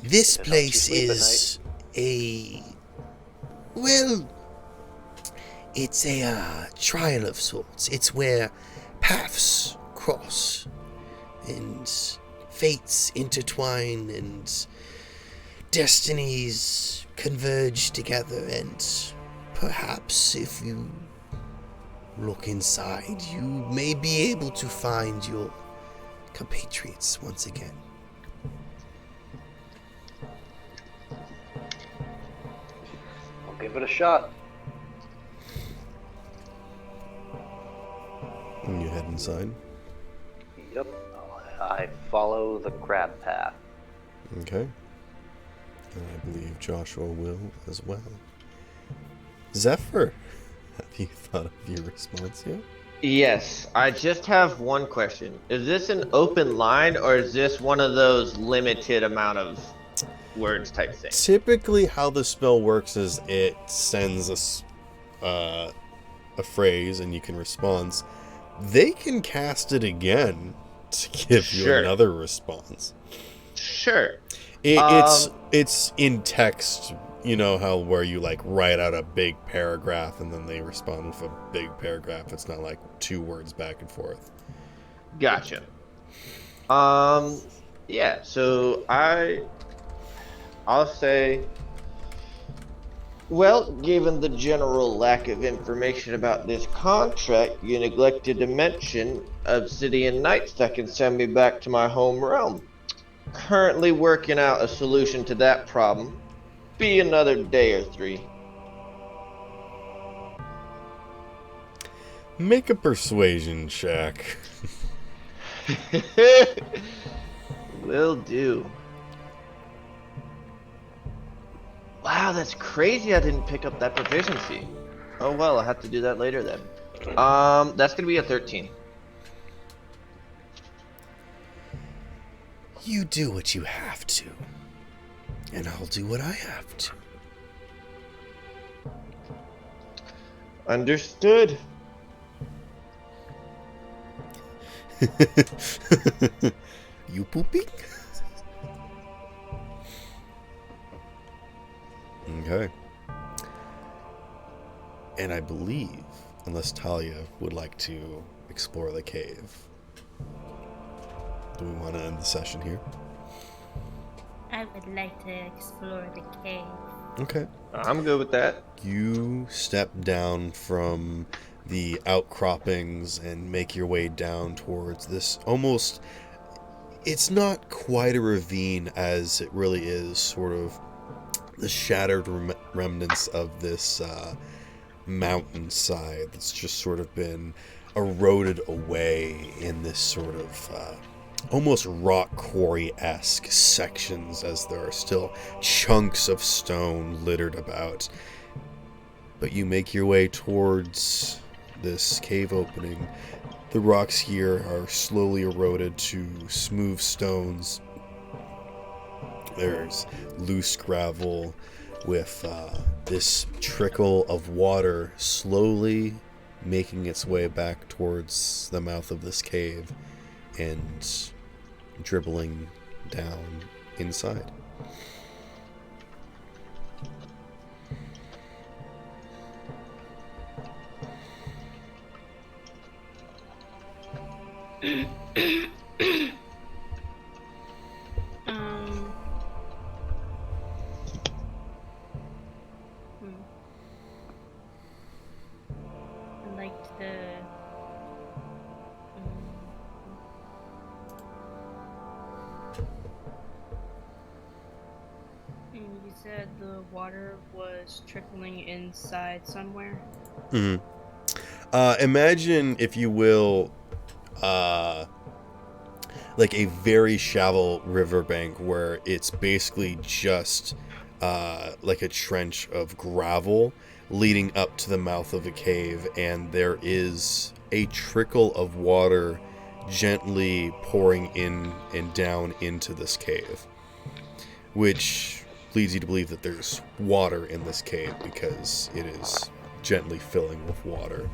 This It helps you place sleep at is well, it's a trial of sorts. It's where paths cross and fates intertwine and destinies converge together, and perhaps if you look inside, you may be able to find your compatriots once again. I'll give it a shot. And you head inside. Yep. I follow the crab path. Okay. And I believe Joshua will as well. Zephyr, have you thought of your response yet? Yes, I just have one question. Is this an open line, or is this one of those limited amount of words type thing? Typically, how the spell works is it sends a phrase, and you can respond. They can cast it again to give you another response. Sure. It's in text. You know how where you like write out a big paragraph and then they respond with a big paragraph. It's not like 2 words back and forth. Gotcha. Yeah, so I'll say, well, given the general lack of information about this contract, you neglected to mention Obsidian Knights that can send me back to my home realm. Currently working out a solution to that problem. Be another day or 3. Make a persuasion check. Will do. Wow, that's crazy I didn't pick up that proficiency. Oh well, I'll have to do that later then. That's gonna be a 13. You do what you have to, and I'll do what I have to. Understood. You pooping? Okay. And I believe, unless Talia would like to explore the cave, do we want to end the session here? I would like to explore the cave. Okay. I'm good with that. You step down from the outcroppings and make your way down towards this almost... It's not quite a ravine as it really is sort of the shattered remnants of this mountainside that's just sort of been eroded away in this sort of almost rock quarry-esque sections, as there are still chunks of stone littered about. But you make your way towards this cave opening. The rocks here are slowly eroded to smooth stones. There's loose gravel, with this trickle of water slowly making its way back towards the mouth of this cave and dribbling down inside. I'd like to. You said the water was trickling inside somewhere? Mm-hmm. Imagine, if you will, like a very shallow riverbank where it's basically just like a trench of gravel leading up to the mouth of a cave, and there is a trickle of water gently pouring in and down into this cave, which leads you to believe that there's water in this cave because it is gently filling with water.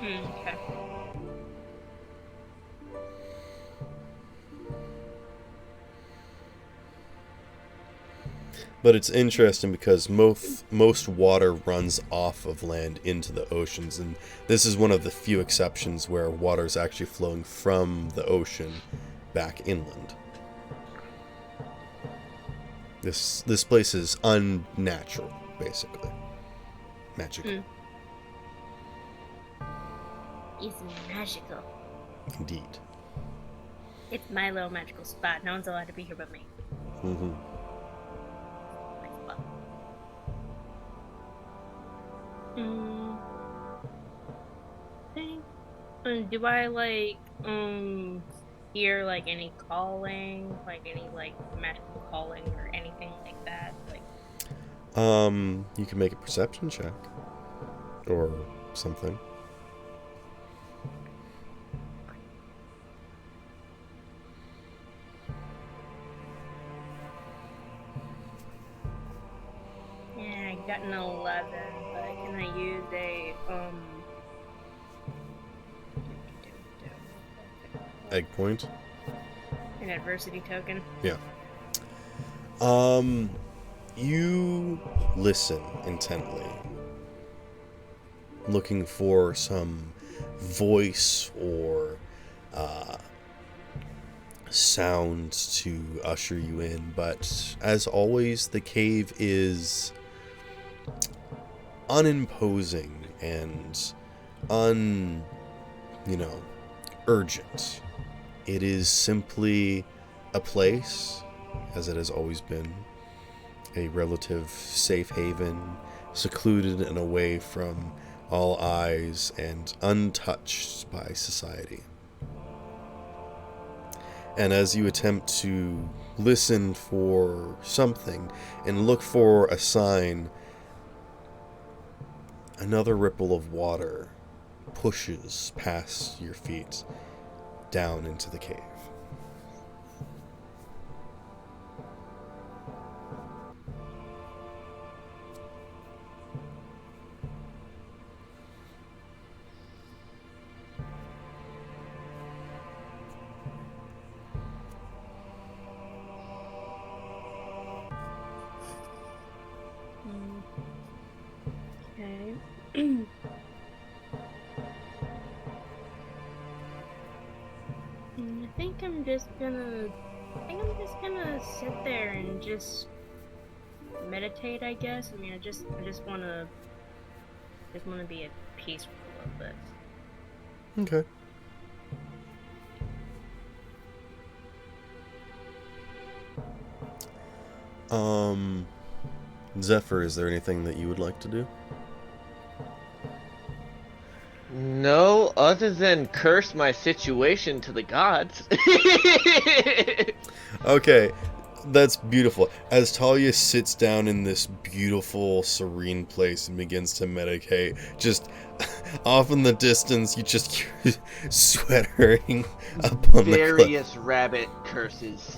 Okay. But it's interesting because most water runs off of land into the oceans, and this is one of the few exceptions where water is actually flowing from the ocean back inland. This place is unnatural, basically. Magical. It's magical. Indeed. It's my little magical spot. No one's allowed to be here but me. Mm-hmm. My spot. Do I hear any calling, any magical calling or anything like that? You can make a perception check or something. Yeah, I got an 11, but can I use a Egg point? an adversity token? Yeah. You listen intently, looking for some voice or sounds to usher you in, but as always, the cave is unimposing and urgent. It is simply a place, as it has always been, a relative safe haven, secluded and away from all eyes and untouched by society. And as you attempt to listen for something and look for a sign, another ripple of water pushes past your feet down into the cave. Okay. I think I'm just gonna sit there and just meditate, I guess. I just wanna be at peace for a little bit. Okay. Zephyr, is there anything that you would like to do? No, other than curse my situation to the gods. Okay, that's beautiful. As Talia sits down in this beautiful, serene place and begins to meditate, just off in the distance, you just hear sweat hurrying up on the cliff. Various rabbit curses.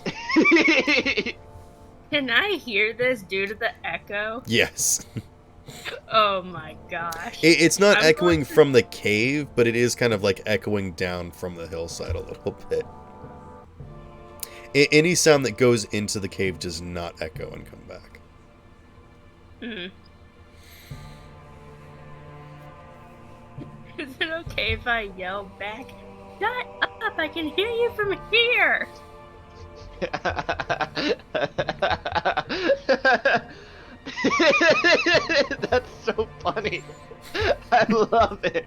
Can I hear this due to the echo? Yes. Oh my gosh. It's not I'm echoing going to- from the cave, but it is kind of like echoing down from the hillside a little bit. Any sound that goes into the cave does not echo and come back. Mhm. Is it okay if I yell back? Shut up! I can hear you from here! That's so funny. I love it.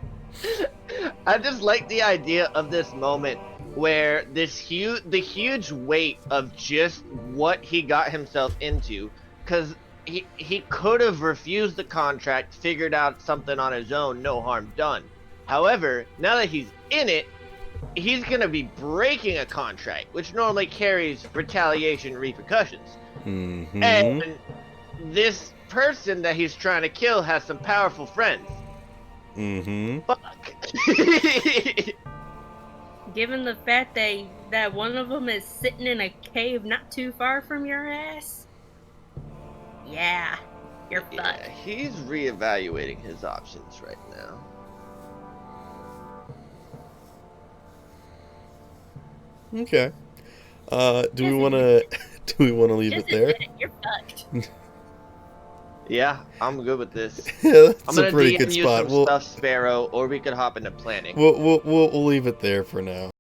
I just like the idea of this moment where the huge weight of just what he got himself into, because he could have refused the contract, figured out something on his own, no harm done. However, now that he's in it, he's gonna be breaking a contract, which normally carries retaliation repercussions. Mm-hmm. And this person that he's trying to kill has some powerful friends. Mm-hmm. Fuck. Given the fact that one of them is sitting in a cave not too far from your ass? Yeah, you're Yeah, fucked. he's reevaluating his options right now. Okay. Do we Just want to do we want to leave Just it there? admit it, you're fucked. Yeah, I'm good with this. Yeah, that's I'm a gonna pretty DM good you spot. some stuff, Sparrow, or we could hop into planning. We'll leave it there for now.